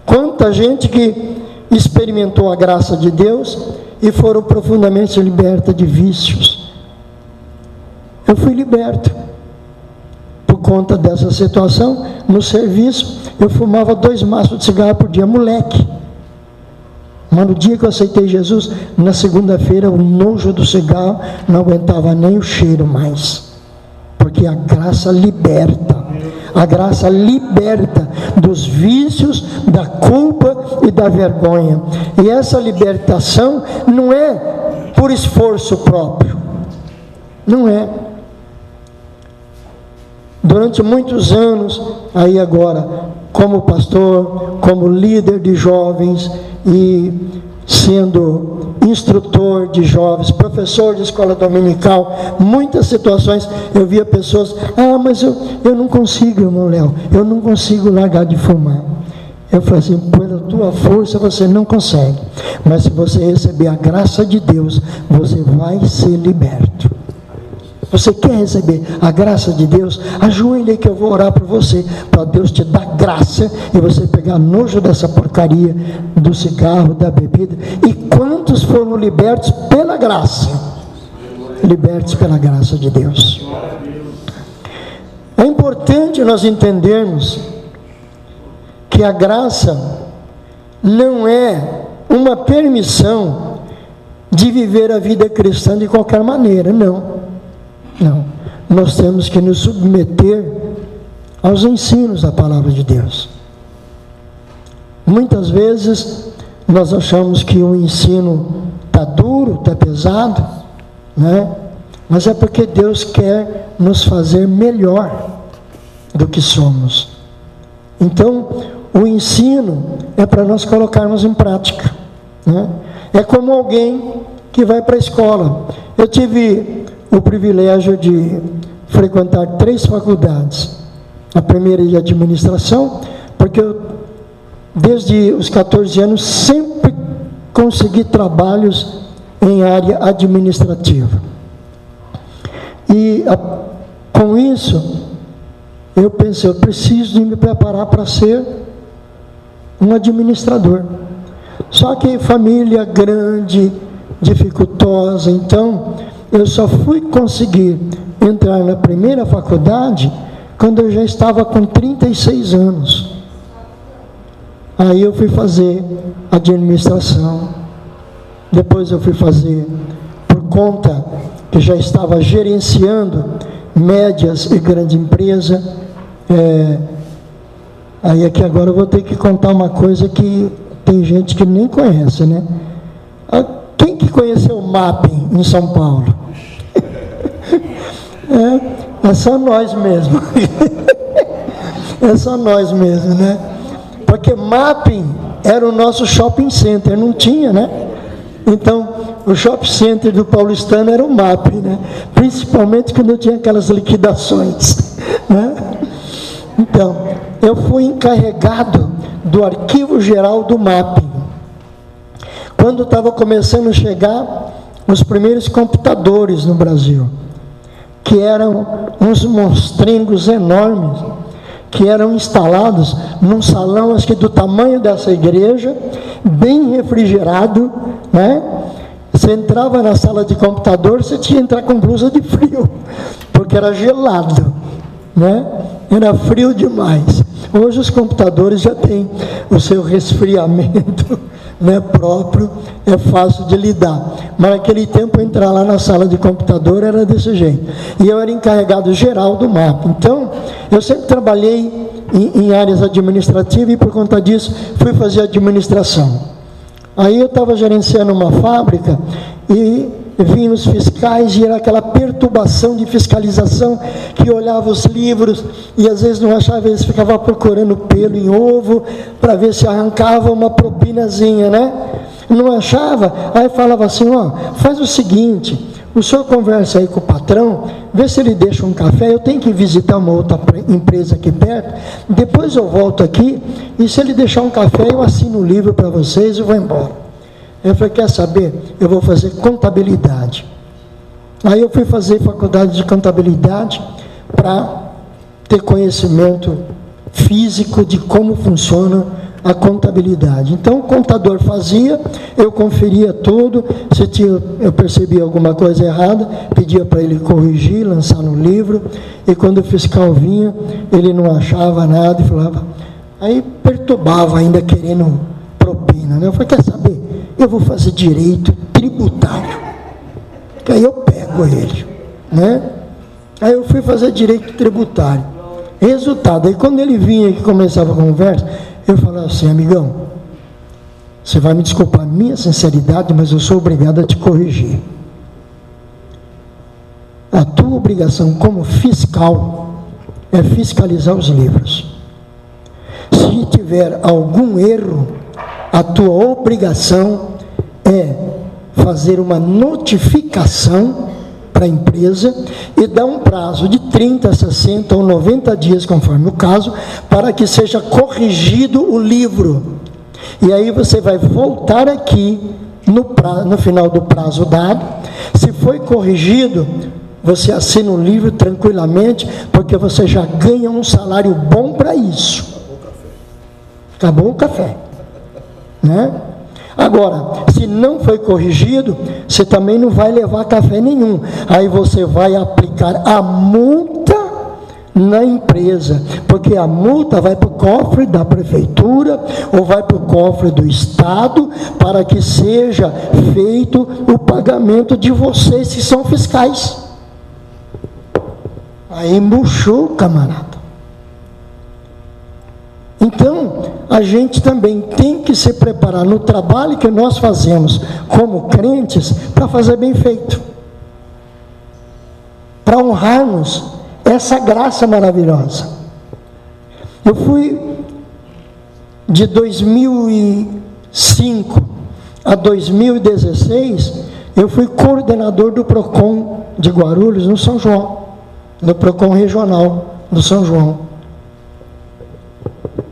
C: Quanta gente que experimentou a graça de Deus e foram profundamente libertas de vícios. Eu fui liberto. Por conta dessa situação, no serviço, eu fumava 2 maços de cigarro por dia, moleque. Mas no dia que eu aceitei Jesus, na segunda-feira, o nojo do cigarro não aguentava nem o cheiro mais. Porque a graça liberta. A graça liberta dos vícios, da culpa e da vergonha. E essa libertação não é por esforço próprio. Não é. Durante muitos anos, aí agora, como pastor, como líder de jovens e sendo instrutor de jovens, professor de escola dominical, muitas situações eu via pessoas: mas eu não consigo, irmão Léo, eu não consigo largar de fumar. Eu falei assim: pela tua força você não consegue, mas se você receber a graça de Deus, você vai ser liberto. Você quer receber a graça de Deus? Ajoelhe aí que eu vou orar por você, para Deus te dar graça e você pegar nojo dessa porcaria do cigarro, da bebida. E quantos foram libertos pela graça? Libertos pela graça de Deus. É importante nós entendermos que a graça não é uma permissão de viver a vida cristã de qualquer maneira, não. Não, nós temos que nos submeter aos ensinos da palavra de Deus. Muitas vezes nós achamos que o ensino está duro, está pesado, né? Mas é porque Deus quer nos fazer melhor do que somos. Então, o ensino é para nós colocarmos em prática, né? É como alguém que vai para a escola. Eu tive o privilégio de frequentar 3 faculdades. A primeira de administração, porque eu, desde os 14 anos, sempre consegui trabalhos em área administrativa. E com isso, eu pensei: eu preciso de me preparar para ser um administrador. Só que família grande, dificultosa, então eu só fui conseguir entrar na primeira faculdade quando eu já estava com 36 anos. Aí eu fui fazer administração, depois eu fui fazer, por conta que já estava gerenciando médias e grande empresa, aí aqui agora eu vou ter que contar uma coisa que tem gente que nem conhece, né? Quem que conheceu o Mapping em São Paulo? É só nós mesmo. É só nós mesmo, né? Porque Mapping era o nosso shopping center, não tinha, né? Então, o shopping center do paulistano era o Mapping, né? Principalmente quando tinha aquelas liquidações, né? Então, eu fui encarregado do arquivo geral do Mapping. Quando estava começando a chegar os primeiros computadores no Brasil, que eram uns monstrengos enormes, que eram instalados num salão, acho que do tamanho dessa igreja, bem refrigerado, né? Você entrava na sala de computador, você tinha que entrar com blusa de frio, porque era gelado, né? Era frio demais. Hoje os computadores já têm o seu resfriamento, né, próprio, é fácil de lidar. Mas naquele tempo, entrar lá na sala de computador era desse jeito. E eu era encarregado geral do MAP. Então, eu sempre trabalhei em áreas administrativas e, por conta disso, fui fazer administração. Aí eu estava gerenciando uma fábrica e vinham os fiscais e era aquela perturbação de fiscalização, que olhava os livros e às vezes não achava, eles ficavam procurando pelo em ovo para ver se arrancava uma propinazinha, né? Não achava, aí falava assim, ó, faz o seguinte, o senhor conversa aí com o patrão, vê se ele deixa um café, eu tenho que visitar uma outra empresa aqui perto, depois eu volto aqui, e se ele deixar um café, eu assino o livro para vocês e vou embora. Eu falei, quer saber? Eu vou fazer contabilidade. Aí eu fui fazer faculdade de contabilidade para ter conhecimento físico de como funciona a contabilidade. Então, o contador fazia, eu conferia tudo, se eu percebia alguma coisa errada, pedia para ele corrigir, lançar no livro, e quando o fiscal vinha, ele não achava nada e falava, aí perturbava ainda querendo propina, né? Eu falei, quer saber? Eu vou fazer direito tributário, que aí eu pego ele, né? Aí eu fui fazer direito tributário. Resultado, aí quando ele vinha e começava a conversa, eu falava assim, amigão, você vai me desculpar a minha sinceridade, mas eu sou obrigado a te corrigir. A tua obrigação como fiscal é fiscalizar os livros. Se tiver algum erro, a tua obrigação é fazer uma notificação para a empresa e dar um prazo de 30, 60 ou 90 dias, conforme o caso, para que seja corrigido o livro. E aí você vai voltar aqui no final do prazo dado. Se foi corrigido, você assina o livro tranquilamente, porque você já ganha um salário bom para isso. Acabou o café, né? Agora, se não foi corrigido, você também não vai levar café nenhum. Aí você vai aplicar a multa na empresa, porque a multa vai para o cofre da prefeitura ou vai para o cofre do estado, para que seja feito o pagamento de vocês que são fiscais. Aí murchou, camarada. Então, a gente também tem que se preparar no trabalho que nós fazemos como crentes para fazer bem feito, para honrarmos essa graça maravilhosa. Eu fui de 2005 a 2016, eu fui coordenador do PROCON de Guarulhos, no São João, no PROCON regional do São João.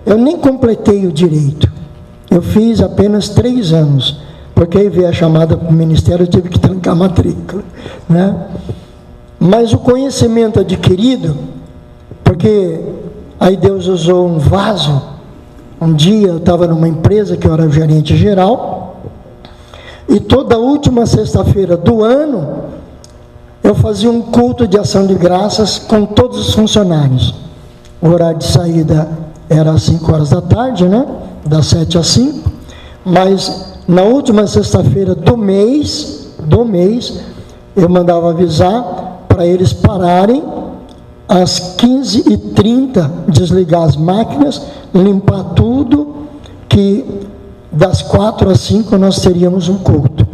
C: Eu nem completei o direito, eu fiz apenas 3 anos, porque aí veio a chamada para o ministério, eu tive que trancar a matrícula, né? Mas o conhecimento adquirido, porque aí Deus usou um vaso. Um dia eu estava numa empresa que eu era gerente geral, e toda última sexta-feira do ano, eu fazia um culto de ação de graças com todos os funcionários. O horário de saída era às 5 horas da tarde, né? das 7 às 5, mas na última sexta-feira do mês, eu mandava avisar para eles pararem às 15h30, desligar as máquinas, limpar tudo, que das 4 às 5 nós teríamos um culto.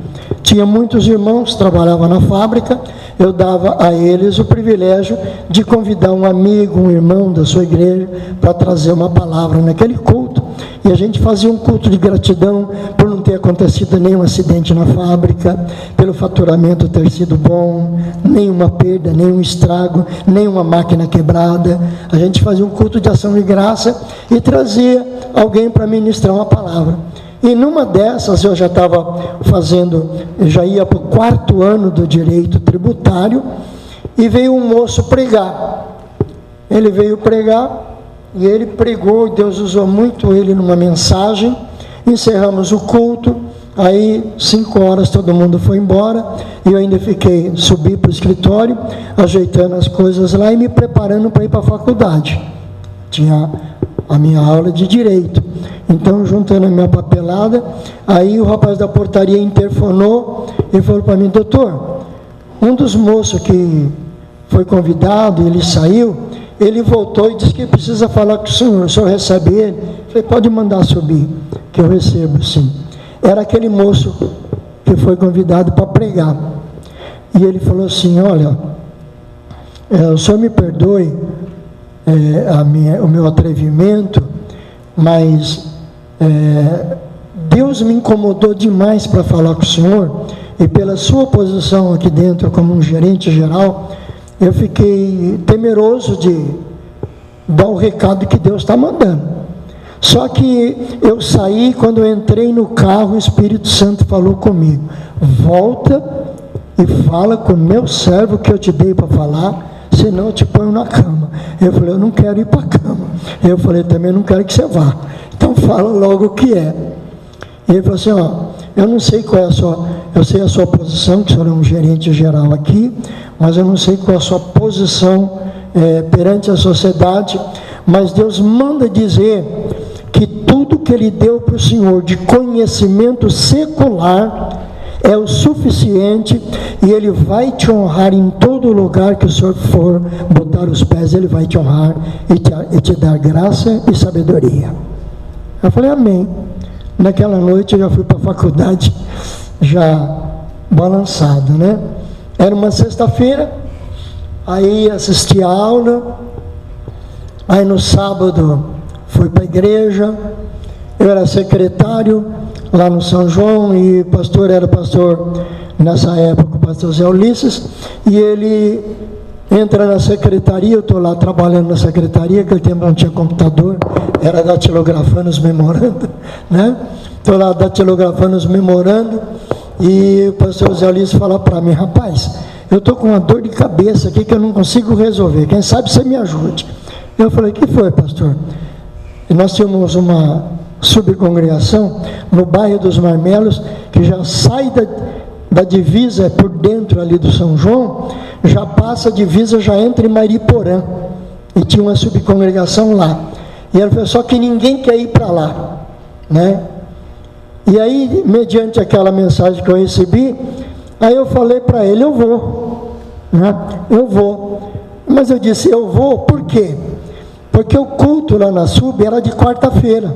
C: Tinha muitos irmãos que trabalhavam na fábrica, eu dava a eles o privilégio de convidar um amigo, um irmão da sua igreja, para trazer uma palavra naquele culto, e a gente fazia um culto de gratidão por não ter acontecido nenhum acidente na fábrica, pelo faturamento ter sido bom, nenhuma perda, nenhum estrago, nenhuma máquina quebrada. A gente fazia um culto de ação de graça e trazia alguém para ministrar uma palavra. E numa dessas eu já estava fazendo, eu já ia para o 4º ano do direito tributário, e veio um moço pregar. Ele veio pregar, e ele pregou, Deus usou muito ele numa mensagem. Encerramos o culto, aí 5 horas todo mundo foi embora, e eu ainda subi para o escritório, ajeitando as coisas lá e me preparando para ir para a faculdade. Tinha a minha aula de direito. Então, juntando a minha papelada, aí o rapaz da portaria interfonou e falou para mim: doutor, um dos moços que foi convidado, ele saiu, ele voltou e disse que precisa falar com o senhor recebe ele? Eu falei: pode mandar subir, que eu recebo sim. Era aquele moço que foi convidado para pregar. E ele falou assim: olha, o senhor me perdoe o meu atrevimento, mas Deus me incomodou demais para falar com o senhor, e pela sua posição aqui dentro como um gerente geral, eu fiquei temeroso de dar o recado que Deus está mandando. Só que eu saí, quando eu entrei no carro, o Espírito Santo falou comigo: volta e fala com o meu servo que eu te dei para falar, senão eu te ponho na cama. Eu falei: eu não quero ir para a cama. Eu falei: também não quero que você vá, então fala logo o que é. E ele falou assim: ó, eu não sei qual é a sua, eu sei a sua posição, que o senhor é um gerente geral aqui, mas eu não sei qual é a sua posição perante a sociedade, mas Deus manda dizer que tudo que Ele deu para o senhor de conhecimento secular é o suficiente, e Ele vai te honrar em todo lugar que o senhor for botar os pés. Ele vai te honrar e te dar graça e sabedoria. Eu falei: amém. Naquela noite eu já fui para a faculdade, já balançado, né? Era uma sexta-feira, aí assisti a aula, aí no sábado fui para a igreja. Eu era secretário lá no São João, e pastor era pastor nessa época, o pastor Zé Ulisses, e ele entra na secretaria. Eu estou lá trabalhando na secretaria, aquele tempo não tinha computador, era datilografando os memorando, né? Estou lá datilografando os memorando, e o pastor Zé Ulisses fala para mim: rapaz, eu estou com uma dor de cabeça aqui que eu não consigo resolver, quem sabe você me ajude. Eu falei: que foi, pastor? E nós tínhamos uma subcongregação no bairro dos Marmelos, que já sai da divisa por dentro ali do São João, já passa a divisa, já entra em Mariporã, e tinha uma subcongregação lá. E ele falou: só que ninguém quer ir para lá, né? E aí, mediante aquela mensagem que eu recebi, aí eu falei para ele: eu vou, né? Eu vou. Mas eu disse: eu vou por quê? Porque o culto lá na sub era de quarta-feira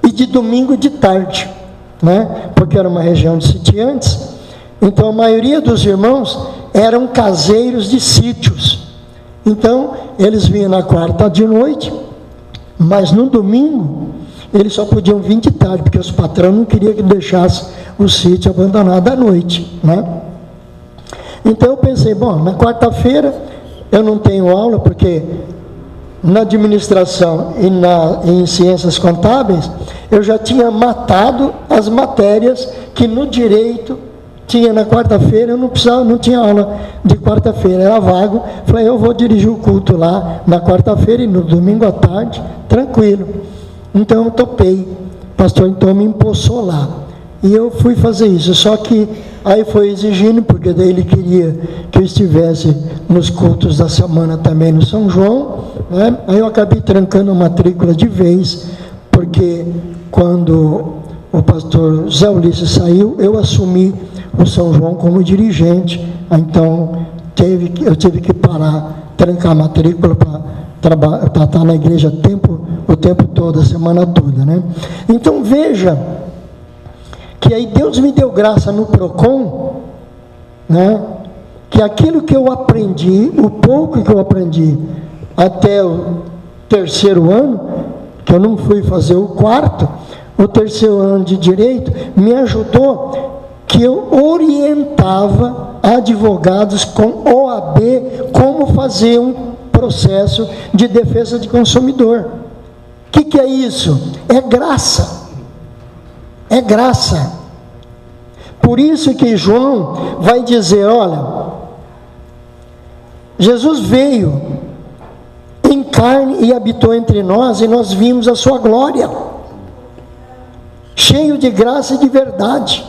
C: e de domingo de tarde, né? Porque era uma região de sitiantes, então a maioria dos irmãos eram caseiros de sítios. Então eles vinham na quarta de noite, mas no domingo eles só podiam vir de tarde, porque os patrões não queriam que deixasse o sítio abandonado à noite, né? Então eu pensei: bom, na quarta-feira eu não tenho aula, porque na administração e em ciências contábeis eu já tinha matado as matérias que no direito tinha na quarta-feira. Eu não tinha aula de quarta-feira, era vago. Falei: eu vou dirigir o culto lá na quarta-feira e no domingo à tarde, tranquilo. Então eu topei, o pastor então me empossou lá, e eu fui fazer isso. Só que aí foi exigindo, porque daí ele queria que eu estivesse nos cultos da semana também no São João, né? Aí eu acabei trancando a matrícula de vez, porque quando o pastor Zé Ulisses saiu, eu assumi o São João como dirigente, então eu tive que parar, trancar a matrícula para estar na igreja o tempo todo, a semana toda, né? Então veja que aí Deus me deu graça no PROCON, né? Que aquilo que eu aprendi, o pouco que eu aprendi até o 3º ano, que eu não fui fazer o 4º, o 3º ano de Direito, me ajudou, que eu orientava advogados com OAB como fazer um processo de defesa de consumidor. O que é isso? É graça. É graça. Por isso que João vai dizer, olha, Jesus veio em carne e habitou entre nós, e nós vimos a sua glória, cheio de graça e de verdade.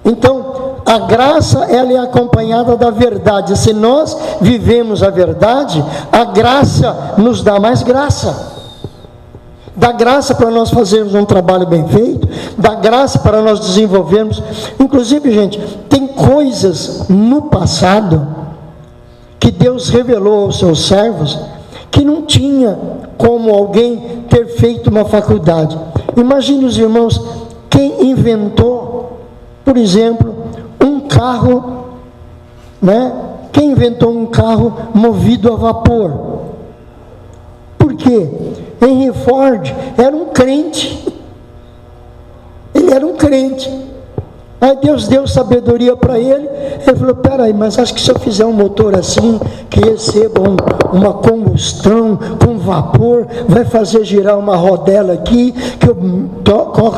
C: Então, a graça, ela é acompanhada da verdade. Se nós vivemos a verdade, a graça nos dá mais graça. Dá graça para nós fazermos um trabalho bem feito, dá graça para nós desenvolvermos. Inclusive, gente, tem coisas no passado que Deus revelou aos seus servos que não tinha como alguém ter feito uma faculdade. Imagine os irmãos, quem inventou, por exemplo, um carro, né? Quem inventou um carro movido a vapor? Por quê? Henry Ford era um crente. Ele era um crente. Aí Deus deu sabedoria para ele. Ele falou, peraí, mas acho que se eu fizer um motor assim, que receba uma combustão com vapor, vai fazer girar uma rodela aqui, que eu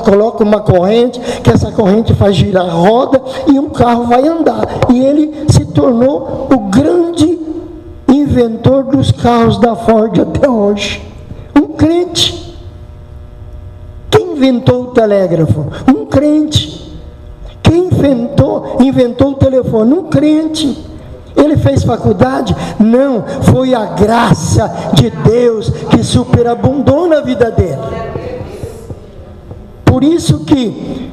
C: coloco uma corrente, que essa corrente faz girar a roda, e um carro vai andar. E ele se tornou o grande inventor dos carros da Ford até hoje. Um crente. Quem inventou o telégrafo? Um crente. Quem inventou o telefone? Um crente. Ele fez faculdade? Não, foi a graça de Deus que superabundou na vida dele. Por isso que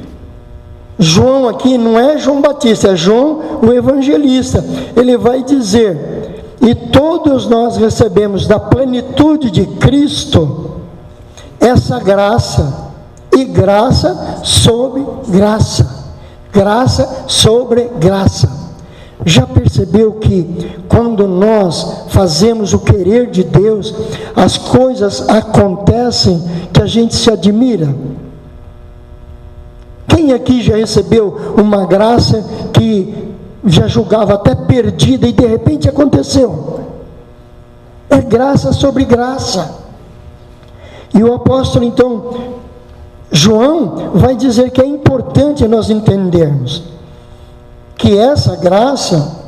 C: João aqui não é João Batista, é João o evangelista. Ele vai dizer, e todos nós recebemos da plenitude de Cristo essa graça, e graça sobre graça. Graça sobre graça. Já percebeu que quando nós fazemos o querer de Deus, as coisas acontecem que a gente se admira? Quem aqui já recebeu uma graça que já julgava até perdida e de repente aconteceu? É graça sobre graça. E o apóstolo então João vai dizer que é importante nós entendermos que essa graça,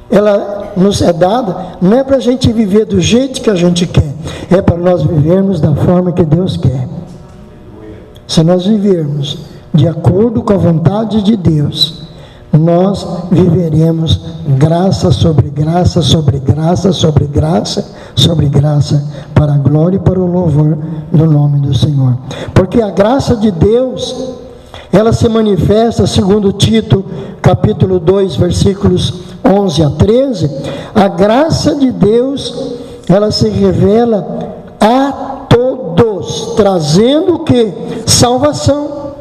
C: ela nos é dada, não é para a gente viver do jeito que a gente quer, é para nós vivermos da forma que Deus quer. Se nós vivermos de acordo com a vontade de Deus, nós viveremos graça sobre graça, sobre graça, sobre graça, sobre graça, para a glória e para o louvor do nome do Senhor. Porque a graça de Deus, ela se manifesta, segundo Tito, capítulo 2, versículos 11 a 13, a graça de Deus, ela se revela a todos, trazendo o quê? Salvação.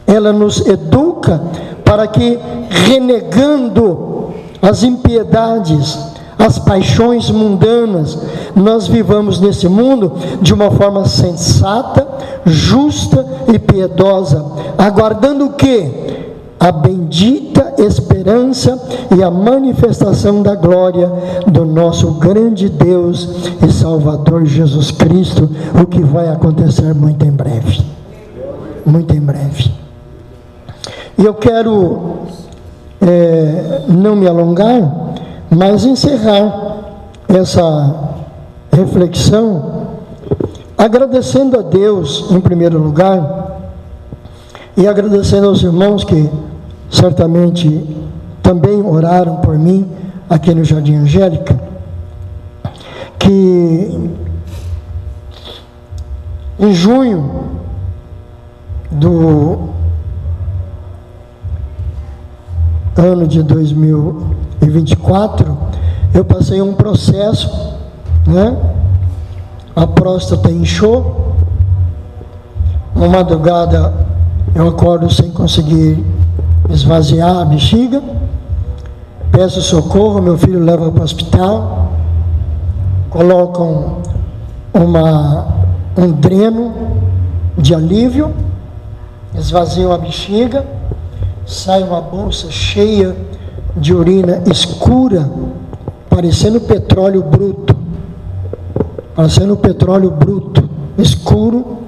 C: Ela nos educa para que, renegando as impiedades, as paixões mundanas, nós vivamos nesse mundo de uma forma sensata, justa e piedosa, aguardando o quê? A bendita esperança e a manifestação da glória do nosso grande Deus e Salvador Jesus Cristo, o que vai acontecer muito em breve. Muito em breve. E eu quero não me alongar, mas encerrar essa reflexão agradecendo a Deus em primeiro lugar e agradecendo aos irmãos que certamente também oraram por mim aqui no Jardim Angélica, que Em junho do ano de 2024, eu passei um processo, né? A próstata inchou. Uma madrugada eu acordo sem conseguir esvaziar a bexiga, peço socorro, meu filho leva para o hospital, colocam um dreno de alívio, esvaziam a bexiga, sai uma bolsa cheia de urina escura, parecendo petróleo bruto, escuro,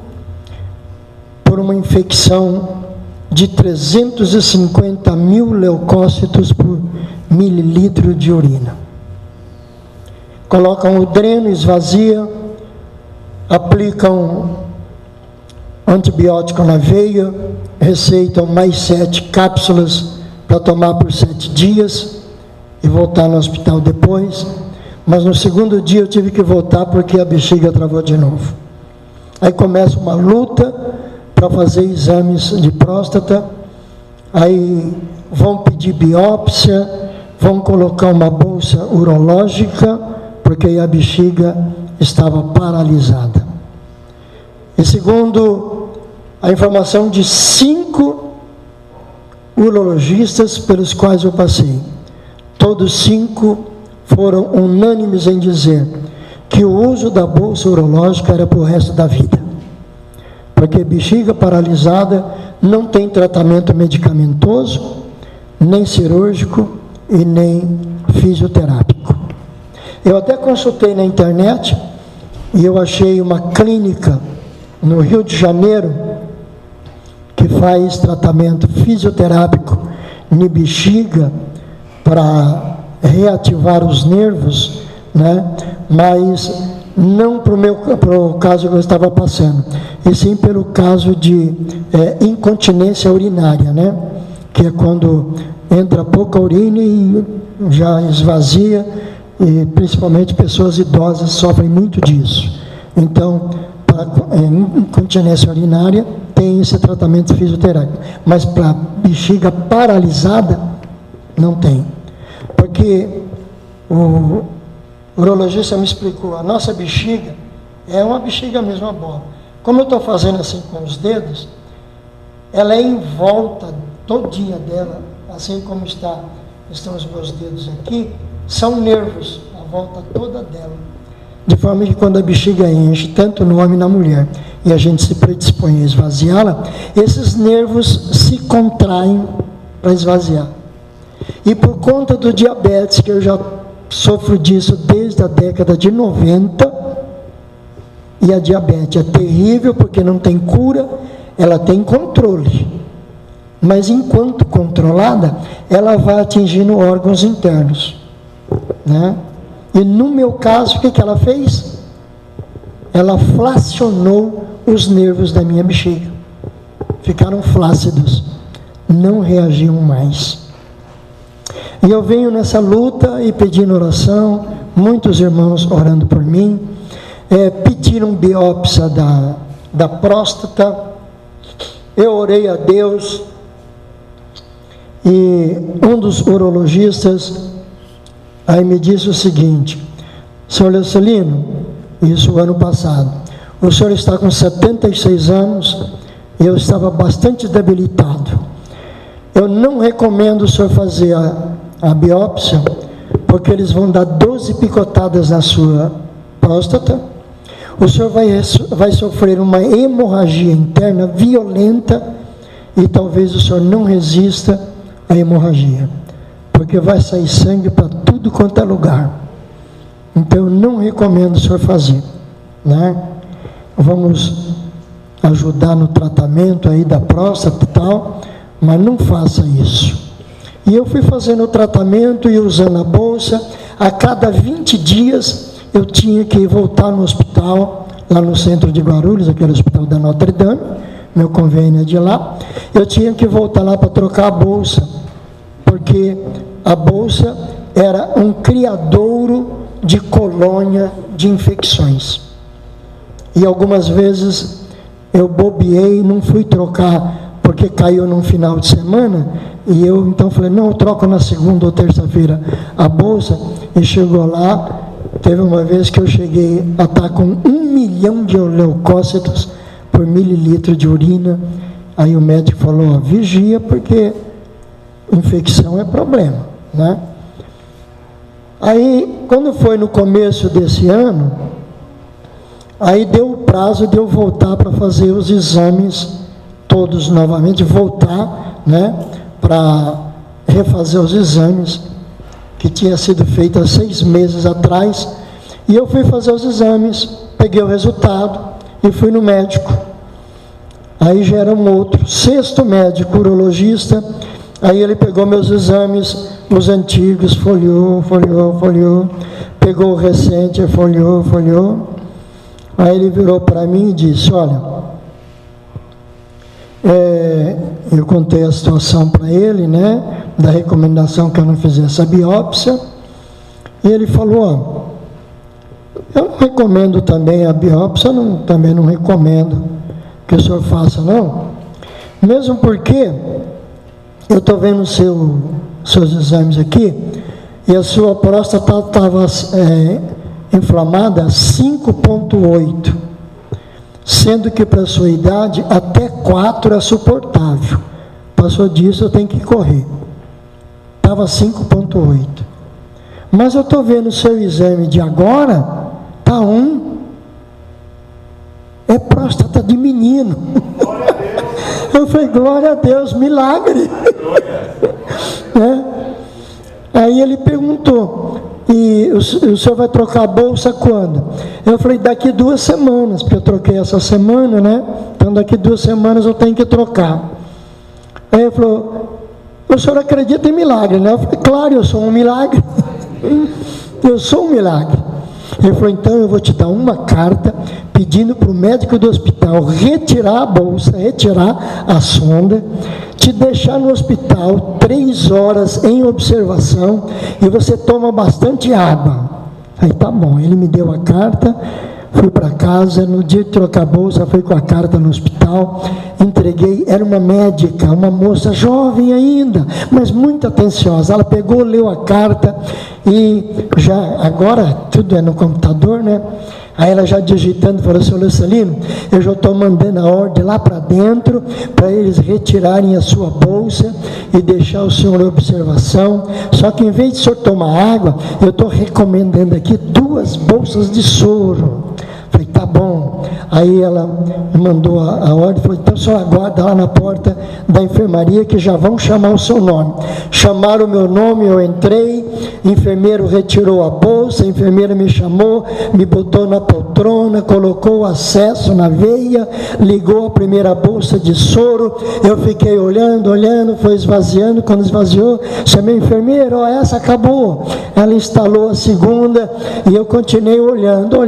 C: por uma infecção de 350 mil leucócitos por mililitro de urina. Colocam o dreno, esvazia, aplicam antibiótico na veia, receitam mais 7 cápsulas para tomar por 7 dias e voltar no hospital depois. Mas no segundo dia eu tive que voltar porque a bexiga travou de novo. Aí começa uma luta para fazer exames de próstata, aí vão pedir biópsia, vão colocar uma bolsa urológica, porque a bexiga estava paralisada. E segundo a informação de 5 urologistas pelos quais eu passei, todos 5 foram unânimes em dizer que o uso da bolsa urológica era para o resto da vida, porque bexiga paralisada não tem tratamento medicamentoso, nem cirúrgico e nem fisioterápico. Eu até consultei na internet e eu achei uma clínica no Rio de Janeiro que faz tratamento fisioterápico em bexiga para reativar os nervos, né? Mas não para o caso que eu estava passando, e sim pelo caso de incontinência urinária, né? Que é quando entra pouca urina e já esvazia, e principalmente pessoas idosas sofrem muito disso. Então, para incontinência urinária tem esse tratamento fisioterápico, mas para bexiga paralisada não tem. Porque o urologista me explicou, a nossa bexiga é uma bexiga mesmo, a bola. Como eu estou fazendo assim com os dedos, ela é em volta todinha dela, assim como estão os meus dedos aqui, são nervos, a volta toda dela. De forma que quando a bexiga enche, tanto no homem e na mulher, e a gente se predispõe a esvaziá-la, esses nervos se contraem para esvaziar. E por conta do diabetes, que eu já sofro disso desde a década de 90, e a diabetes é terrível porque não tem cura, ela tem controle. Mas enquanto controlada, ela vai atingindo órgãos internos, né? E no meu caso, o que ela fez? Ela flacionou os nervos da minha bexiga. Ficaram flácidos, não reagiam mais. E eu venho nessa luta e pedindo oração, muitos irmãos orando por mim, pediram biópsia da próstata. Eu orei a Deus e um dos urologistas aí me disse o seguinte: senhor Leocelino, isso ano passado, o senhor está com 76 anos e eu estava bastante debilitado. Eu não recomendo o senhor fazer a biópsia, porque eles vão dar 12 picotadas na sua próstata. O senhor vai sofrer uma hemorragia interna violenta e talvez o senhor não resista à hemorragia, porque vai sair sangue para tudo quanto é lugar. Então eu não recomendo o senhor fazer, né? Vamos ajudar no tratamento aí da próstata e tal, mas não faça isso. E eu fui fazendo o tratamento e usando a bolsa. A cada 20 dias eu tinha que voltar no hospital, lá no centro de Guarulhos, aquele hospital da Notre Dame, meu convênio é de lá. Eu tinha que voltar lá para trocar a bolsa, porque a bolsa era um criadouro de colônia de infecções. E algumas vezes eu bobeei, não fui trocar, porque caiu num final de semana, e eu então falei, não, eu troco na segunda ou terça-feira a bolsa, e chegou lá, teve uma vez que eu cheguei a estar com 1 milhão de leucócitos por mililitro de urina. Aí o médico falou, vigia, porque infecção é problema, né? Aí, quando foi no começo desse ano, aí deu o prazo de eu voltar para fazer os exames todos novamente, voltar, né, para refazer os exames que tinha sido feito há 6 meses atrás, e eu fui fazer os exames, peguei o resultado e fui no médico. Aí já era um outro, 6º médico, urologista. Aí ele pegou meus exames, os antigos, folheou, pegou o recente, folheou. Aí ele virou para mim e disse, olha, eu contei a situação para ele, né, da recomendação que eu não fizesse a biópsia, e ele falou, eu não recomendo também a biópsia, também não recomendo que o senhor faça, não, mesmo porque eu estou vendo seus exames aqui, e a sua próstata estava inflamada 5,8, sendo que para a sua idade até 4 é suportável, passou disso eu tenho que correr, estava 5,8, mas eu estou vendo o seu exame de agora, está 1, é próstata de menino. Eu falei, glória a Deus, milagre. Né? Aí ele perguntou, e o senhor vai trocar a bolsa quando? Eu falei, daqui 2 semanas, porque eu troquei essa semana, né? Então daqui 2 semanas eu tenho que trocar. Aí ele falou, o senhor acredita em milagre, né? Eu falei, claro, eu sou um milagre. Eu sou um milagre. Ele falou, então eu vou te dar uma carta pedindo para o médico do hospital retirar a bolsa, retirar a sonda, te deixar no hospital 3 horas em observação e você toma bastante água. Aí tá bom, ele me deu a carta, fui para casa, no dia de trocar a bolsa, fui com a carta no hospital, entreguei, era uma médica, uma moça jovem ainda, mas muito atenciosa, ela pegou, leu a carta e já, agora tudo é no computador, né? Aí ela já digitando, falou, seu Lucilino, eu já estou mandando a ordem lá para dentro, para eles retirarem a sua bolsa e deixar o senhor em observação, só que em vez de o senhor tomar água, eu estou recomendando aqui 2 bolsas de soro. Falei, tá bom. Aí ela mandou a ordem, falou, então só aguarda lá na porta da enfermaria que já vão chamar o seu nome. Chamaram o meu nome, eu entrei, enfermeiro retirou a bolsa, a enfermeira me chamou, me botou na poltrona, colocou o acesso na veia, ligou a primeira bolsa de soro, eu fiquei olhando, foi esvaziando, quando esvaziou, chamei a enfermeira, ó, essa acabou. Ela instalou a segunda e eu continuei olhando,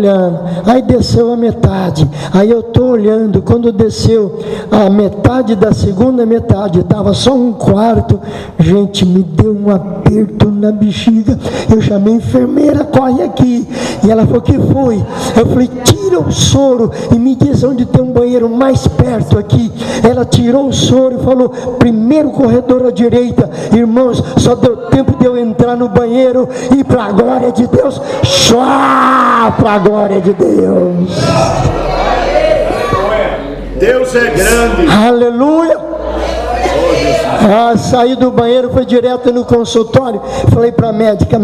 C: aí desceu a metade, aí eu estou olhando, quando desceu a metade da segunda metade, estava só 1/4, gente, me deu um aperto na bexiga, eu chamei a enfermeira, corre aqui, e ela falou, que foi? Eu falei, tira o soro e me diz onde tem um banheiro mais perto aqui. Ela tirou o soro e falou, primeiro corredor à direita. Irmãos, só deu tempo de eu entrar no banheiro e para a glória de Deus, para a glória de Deus.
B: Deus é grande.
C: Aleluia. Saí do banheiro, fui direto no consultório, falei para a médica,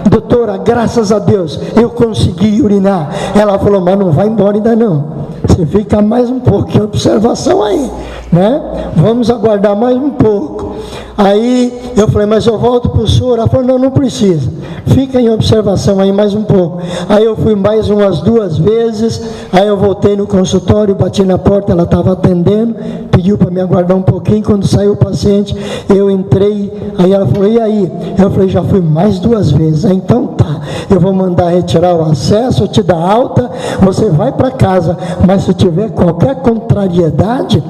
C: doutora, graças a Deus, eu consegui urinar. Ela falou, mas não vai embora ainda não, você fica mais um pouco em observação aí, né? Vamos aguardar mais um pouco. Aí eu falei, mas eu volto para o senhor? Ela falou, não precisa, fica em observação aí mais um pouco. Aí eu fui mais umas 2 vezes, aí eu voltei no consultório, bati na porta, ela estava atendendo, pediu para me aguardar um pouquinho. Quando saiu o paciente, eu entrei, aí ela falou, e aí? Eu falei, já fui mais 2 vezes. Aí, então tá, eu vou mandar retirar o acesso, te dar alta, você vai para casa, mas se tiver qualquer contrariedade,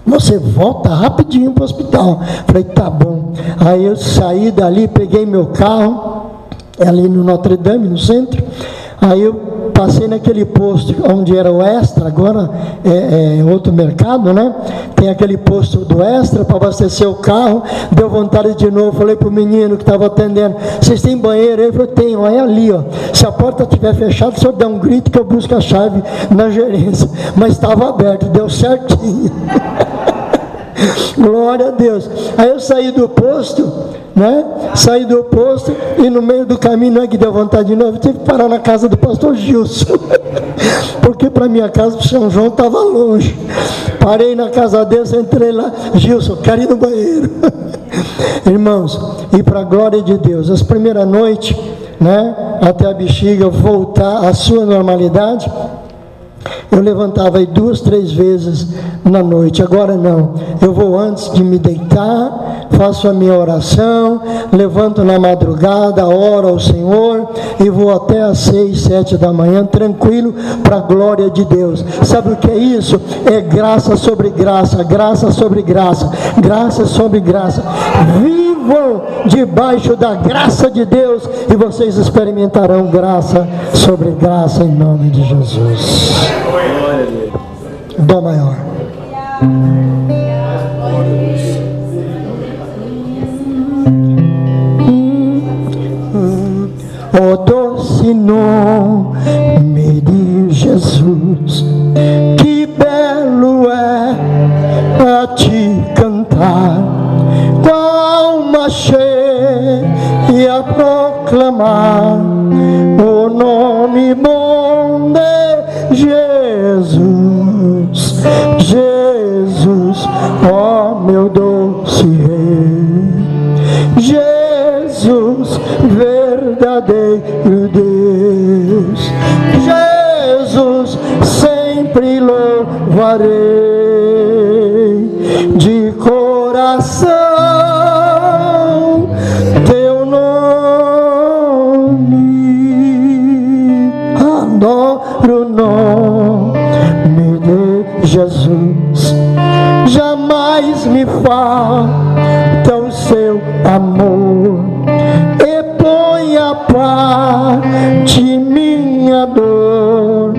C: você volta rapidinho para o hospital. Falei, tá bom. Aí eu saí dali, peguei meu carro, ali no Notre Dame, no centro, aí eu passei naquele posto onde era o Extra, agora é outro mercado, né? Tem aquele posto do Extra para abastecer o carro. Deu vontade de novo, falei pro menino que estava atendendo: vocês têm banheiro? Ele falou: tem, ó, é ali, ó. Se a porta estiver fechada, o senhor dá um grito que eu busco a chave na gerência. Mas estava aberto, deu certinho. Glória a Deus. Aí eu saí do posto, né? Saí do posto e no meio do caminho, não é que deu vontade de novo, eu tive que parar na casa do pastor Gilson, porque para minha casa o São João estava longe. Parei na casa dele, entrei lá: Gilson, quero ir no banheiro. Irmãos, e para a glória de Deus, as primeiras noites, né, até a bexiga voltar à sua normalidade, eu levantava aí 2, 3 vezes na noite. Agora não, eu vou antes de me deitar, faço a minha oração, levanto na madrugada, oro ao Senhor e vou até às 6, 7 da manhã, tranquilo, para a glória de Deus. Sabe o que é isso? É graça sobre graça, graça sobre graça, graça sobre graça. Vivam debaixo da graça de Deus e vocês experimentarão graça sobre graça em nome de Jesus. Dó maior. O doce nome de Jesus, que belo é a te cantar, com a alma cheia a proclamar o nome bom de Jesus. Jesus, ó meu doce Rei, Jesus, verdadeiro Deus, Jesus, sempre louvarei de coração teu nome, adoro o nome de Jesus, jamais me falta o seu amor, e põe a parte minha dor,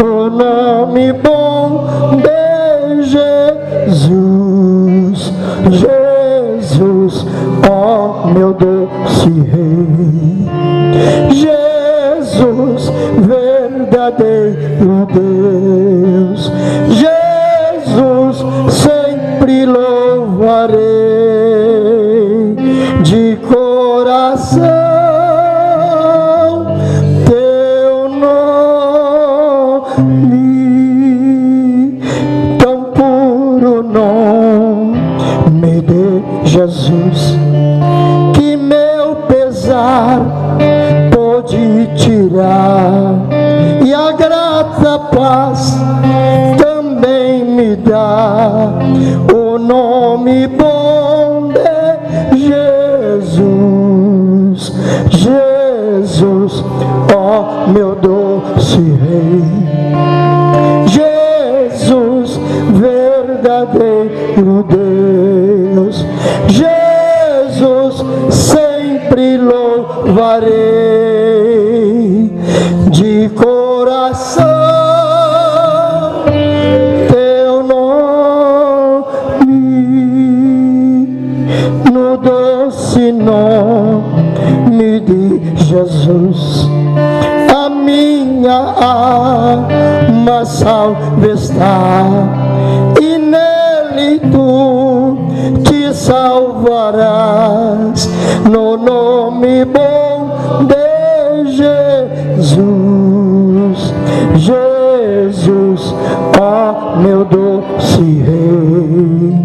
C: o nome bom de Jesus. Jesus, ó meu doce Rei, Jesus, verdadeiro Deus, Jesus, sempre louvarei de coração teu nome, tão puro nome de Jesus, que meu pesar pode tirar e a grata paz também me dá, o nome bom de Jesus. Jesus, ó meu doce Rei, Jesus, verdadeiro Deus, Jesus, sempre louvarei de coração teu nome, no doce nome de Jesus. A minha alma salva está, e nele tu te salvarás, no nome bom de Jesus. Jesus, ó meu doce Rei,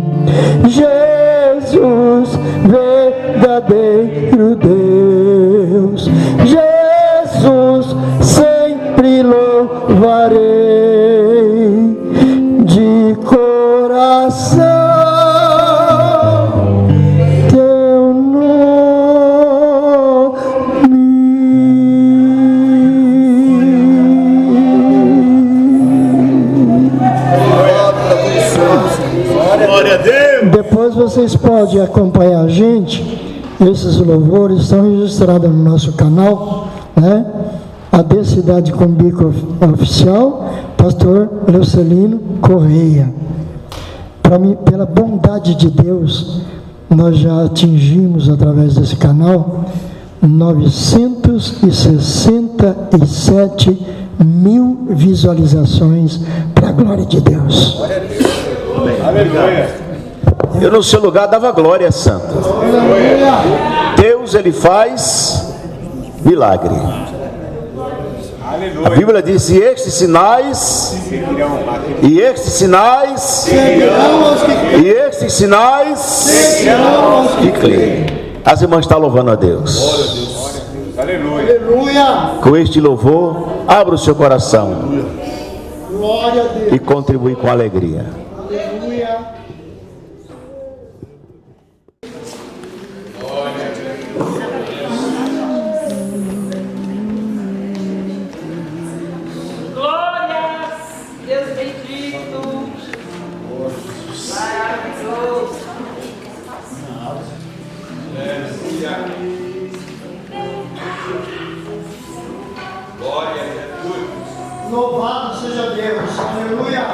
C: Jesus, verdadeiro Deus, Jesus, sempre louvarei de coração teu nome.
B: Glória a Deus.
C: Depois vocês podem acompanhar a gente. Esses louvores estão registrados no nosso canal, né? AD Cidade Cumbica Oficial, pastor Leucelino Correia. Pela bondade de Deus, nós já atingimos, através desse canal, 967 mil visualizações para a glória de Deus.
B: Aleluia.
D: Eu no seu lugar dava glória santa. Deus, ele faz milagre. A Bíblia diz: e estes sinais que creem. As irmãs estão louvando a Deus.
B: Aleluia.
D: Com este louvor, abra o seu coração e contribui com alegria.
C: Louvado seja Deus, aleluia.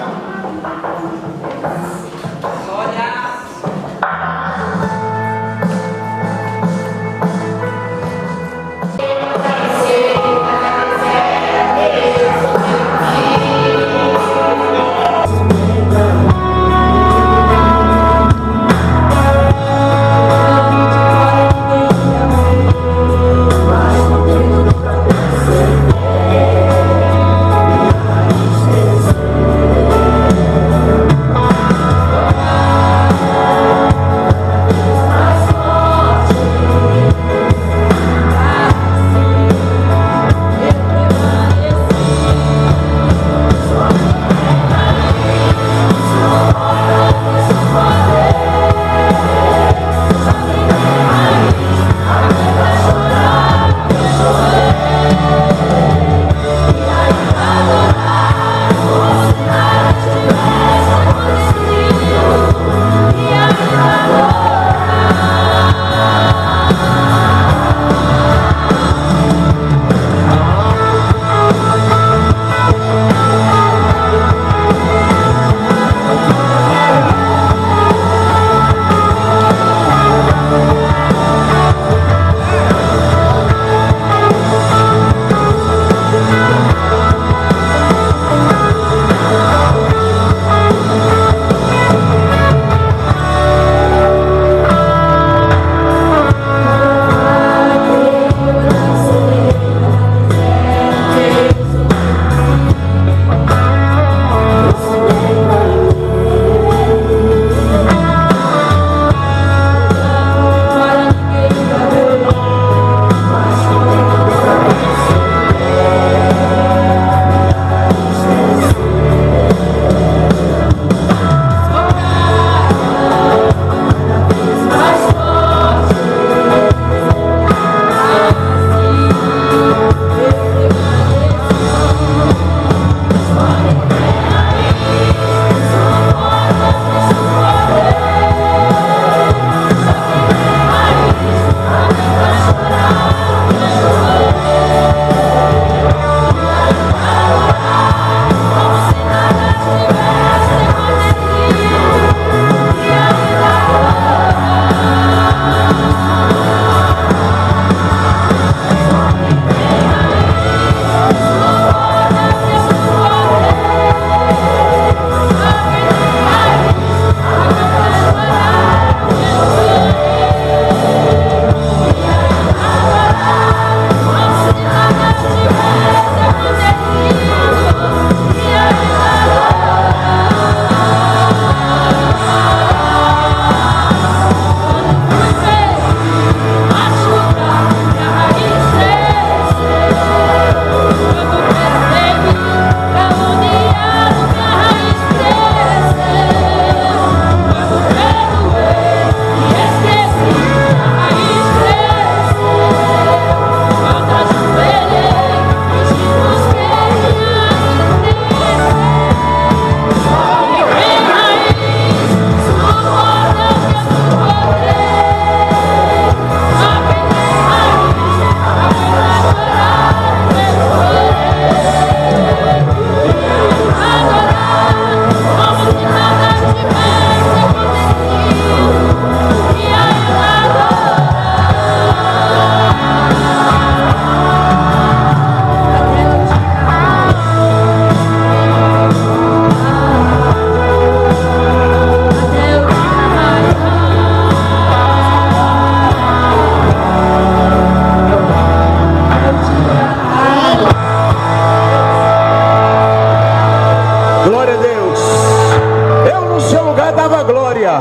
D: glória.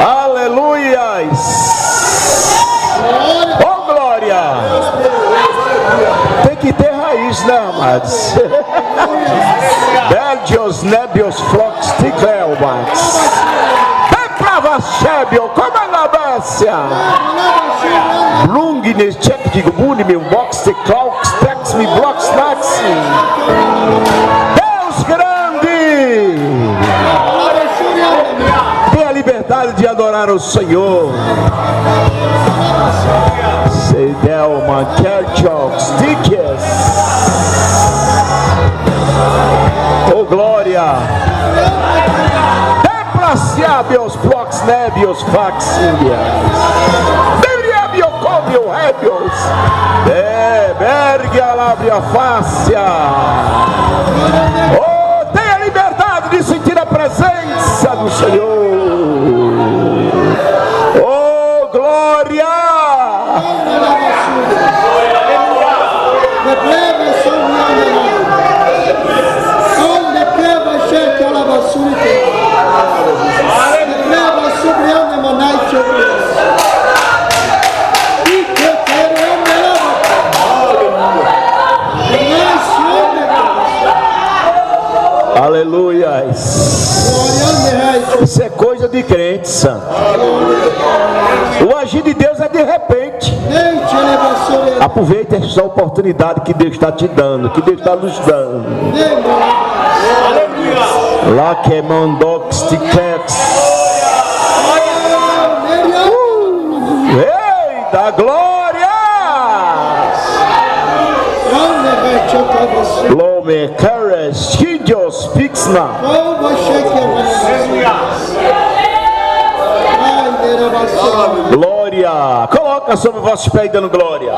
D: Aleluias. Oh, glória. Tem que ter raiz, né, amados? Belgios, nebios, flox, ticleomax. Depravashebio, como a labécia. Blungines, check de gubuni, meu box, de claux, tex, me blocks, naxi. Deus grande. Tenha a liberdade de adorar o Senhor. Sedelma, Kerchok, Stickers. Oh, glória. Deplaciabios, Plox, Nebios, Faxílias. Debriabiocómio, Rébios. Bergue, Alabria, Fácia. Oh, tenha a liberdade de sentir a presença do Senhor. Oh, glória. Aleluia. Isso é coisa de crente, santo. O agir de Deus é de repente. Aproveite essa oportunidade que Deus está te dando, que Deus está nos dando. Lá que mandox de kex. Ei, da glória! Lome, Cares, Hidios, Pixna. Glória! Coloca sobre os vossos pés dando glória.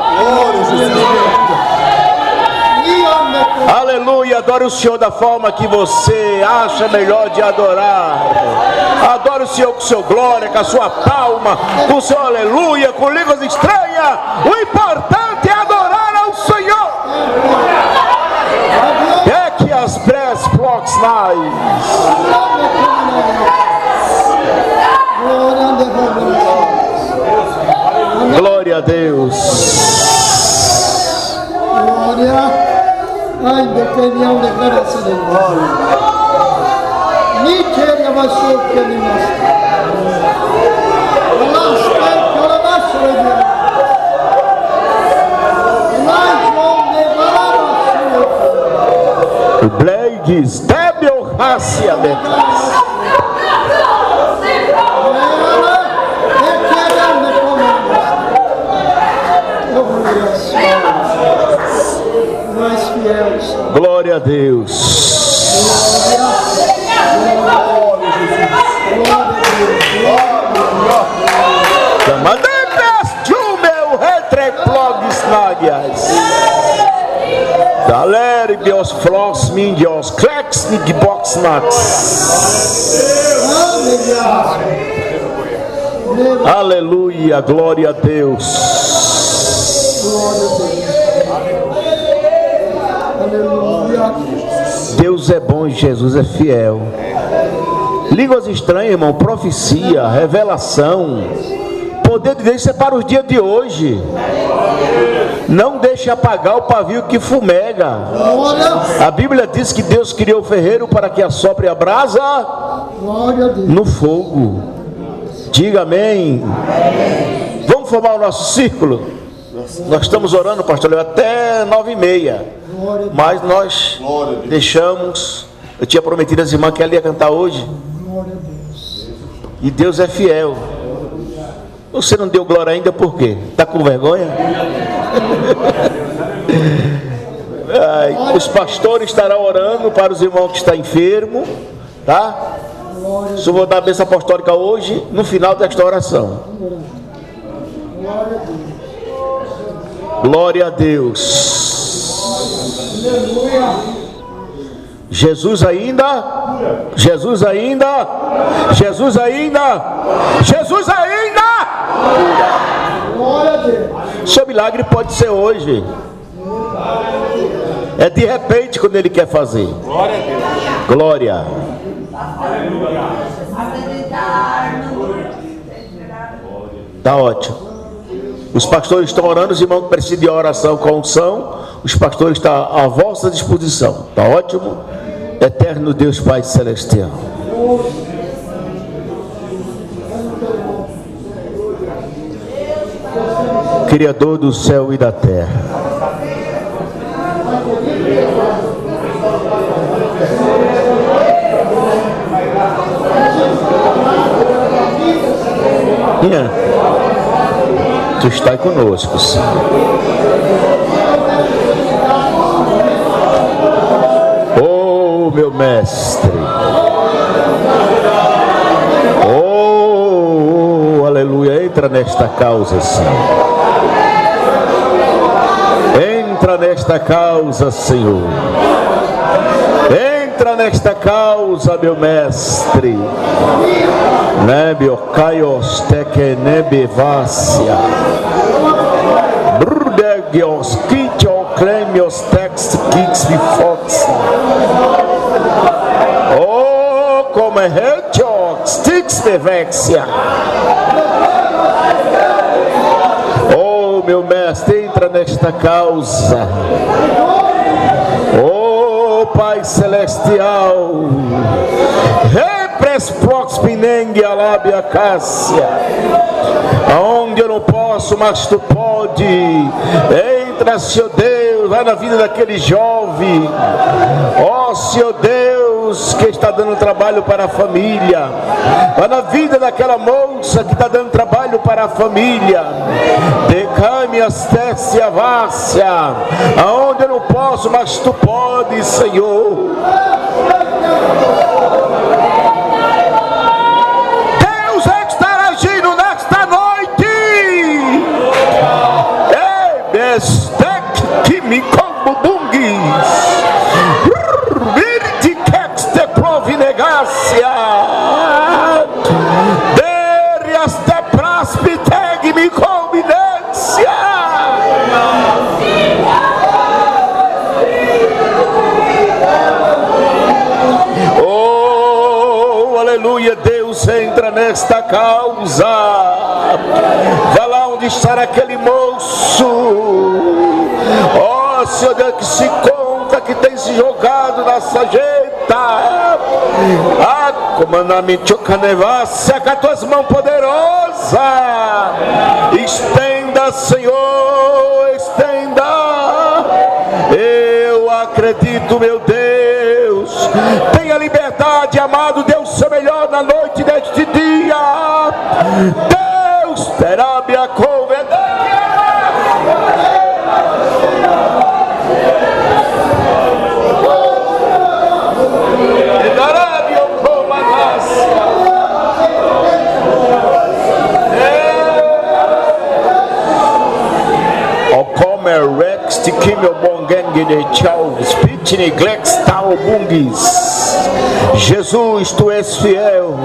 D: Aleluia! Adore o Senhor da forma que você acha melhor de adorar. Adore o Senhor com seu glória, com a sua palma, com o seu aleluia, com línguas estranhas. O importante é adorar ao Senhor. É que as press blocks mais. Glória a Deus.
C: Glória. Ai, declariamo declarazione di gloria. Nigeria va su che mi mostra. La aspetta la basura di
D: o Blades, Débio, Rácia, Detrás. Glória a Deus. Dalerbios, Floss, Mindios, Cracks, Nigbox, Nax. Aleluia, glória a Deus. Deus é bom e Jesus é fiel. Línguas estranhas, irmão, profecia, revelação. Poder de Deus, isso é para os dias de hoje. Não deixe apagar o pavio que fumega. A Bíblia diz que Deus criou o ferreiro para que assopre a brasa no fogo. Diga amém. Vamos formar o nosso círculo. Nós estamos orando, pastor Leo, até 9h30. Mas nós deixamos. Eu tinha prometido às irmãs que ela ia cantar hoje. E Deus é fiel. Você não deu glória ainda por quê? Está com vergonha? Os pastores estarão orando para os irmãos que estão enfermos, tá? Só vou dar a bênção apostólica hoje, no final desta oração. Glória a Deus. Jesus ainda, Jesus ainda, Jesus ainda, Jesus ainda. Seu milagre pode ser hoje. É de repente quando Ele quer fazer. Glória. Tá ótimo. Os pastores estão orando, os irmãos que precisam de oração com unção, os pastores estão à vossa disposição. Tá ótimo? Eterno Deus Pai Celestial. Criador do céu e da terra. Tu estás conosco, Senhor. Oh, meu mestre. Oh, aleluia. Entra nesta causa, Senhor. Entra nesta causa, Senhor. Entra nesta causa, meu mestre. Nebio Caios Teke Nebevácia Brudegios Kitio Clemios Text Kix Fox. Oh, como é Retiox Stix Bevexia. Oh, meu mestre, entra nesta causa. Oh, Pai Celestial. Proxpinengue alabia cássia, aonde eu não posso, mas tu pode. Entra, Senhor Deus, vai na vida daquele jovem, ó Senhor Deus, que está dando trabalho para a família, vai na vida daquela moça que está dando trabalho para a família. Decame astécia vácia, aonde eu não posso, mas tu pode, Senhor. Que me como bungis Virtiquex te provinegácia Derias te praspiteg me combinência. Oh, aleluia. Deus entra nesta causa. Vai lá onde está aquele moço, ó Senhor Deus, que se conta que tem se jogado na sarjeta. Comandamento Chocanevácia, com as tuas mãos poderosas, estenda, Senhor, estenda. Eu acredito, meu Deus. Tenha liberdade, amado Deus, seu melhor na noite deste dia. Deus terá minha conversa. Rex de Kimel Bongang de Tchau, Spitney Glex Tal Bungis. Jesus, tu és fiel,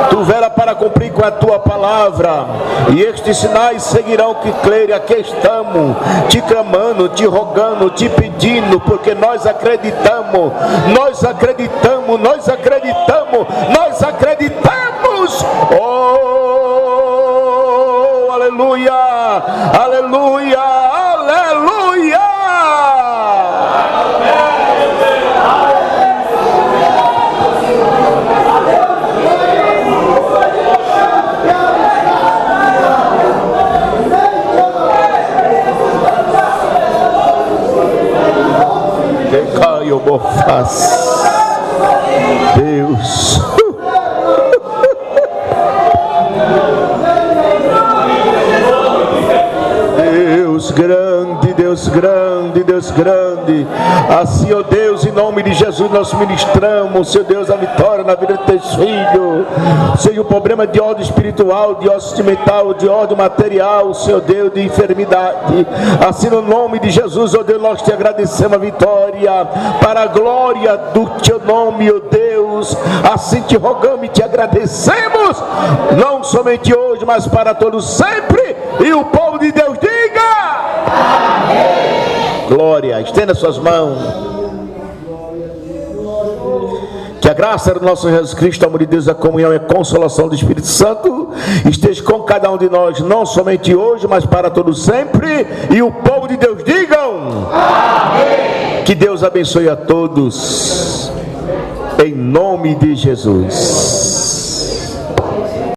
D: tu verás para cumprir com a tua palavra, e estes sinais seguirão que crerem. Aqui estamos, te clamando, te rogando, te pedindo, porque nós acreditamos, nós acreditamos, nós acreditamos, nós acreditamos. Oh, aleluia, aleluia, aleluia. Decaio bofaz, Deus. Deus grande, Deus grande, Deus grande. Assim, ó Deus, em nome de Jesus, nós ministramos, Senhor Deus, a vitória na vida de teus filhos. Seja o problema de ordem espiritual, de ordem sentimental, de ordem material, Senhor Deus, de enfermidade. Assim, no nome de Jesus, ó Deus, nós te agradecemos a vitória, para a glória do teu nome, ó Deus. Assim te rogamos e te agradecemos, não somente hoje, mas para todos sempre. E o povo de Deus diga: Amém. Glória. Estenda suas mãos. Que Que a graça do nosso Jesus Cristo, o amor de Deus, a comunhão e a consolação do Espírito Santo esteja com cada um de nós, não somente hoje, mas para todo sempre. E o povo de Deus digam: amém. Que Deus abençoe a todos, em nome de Jesus.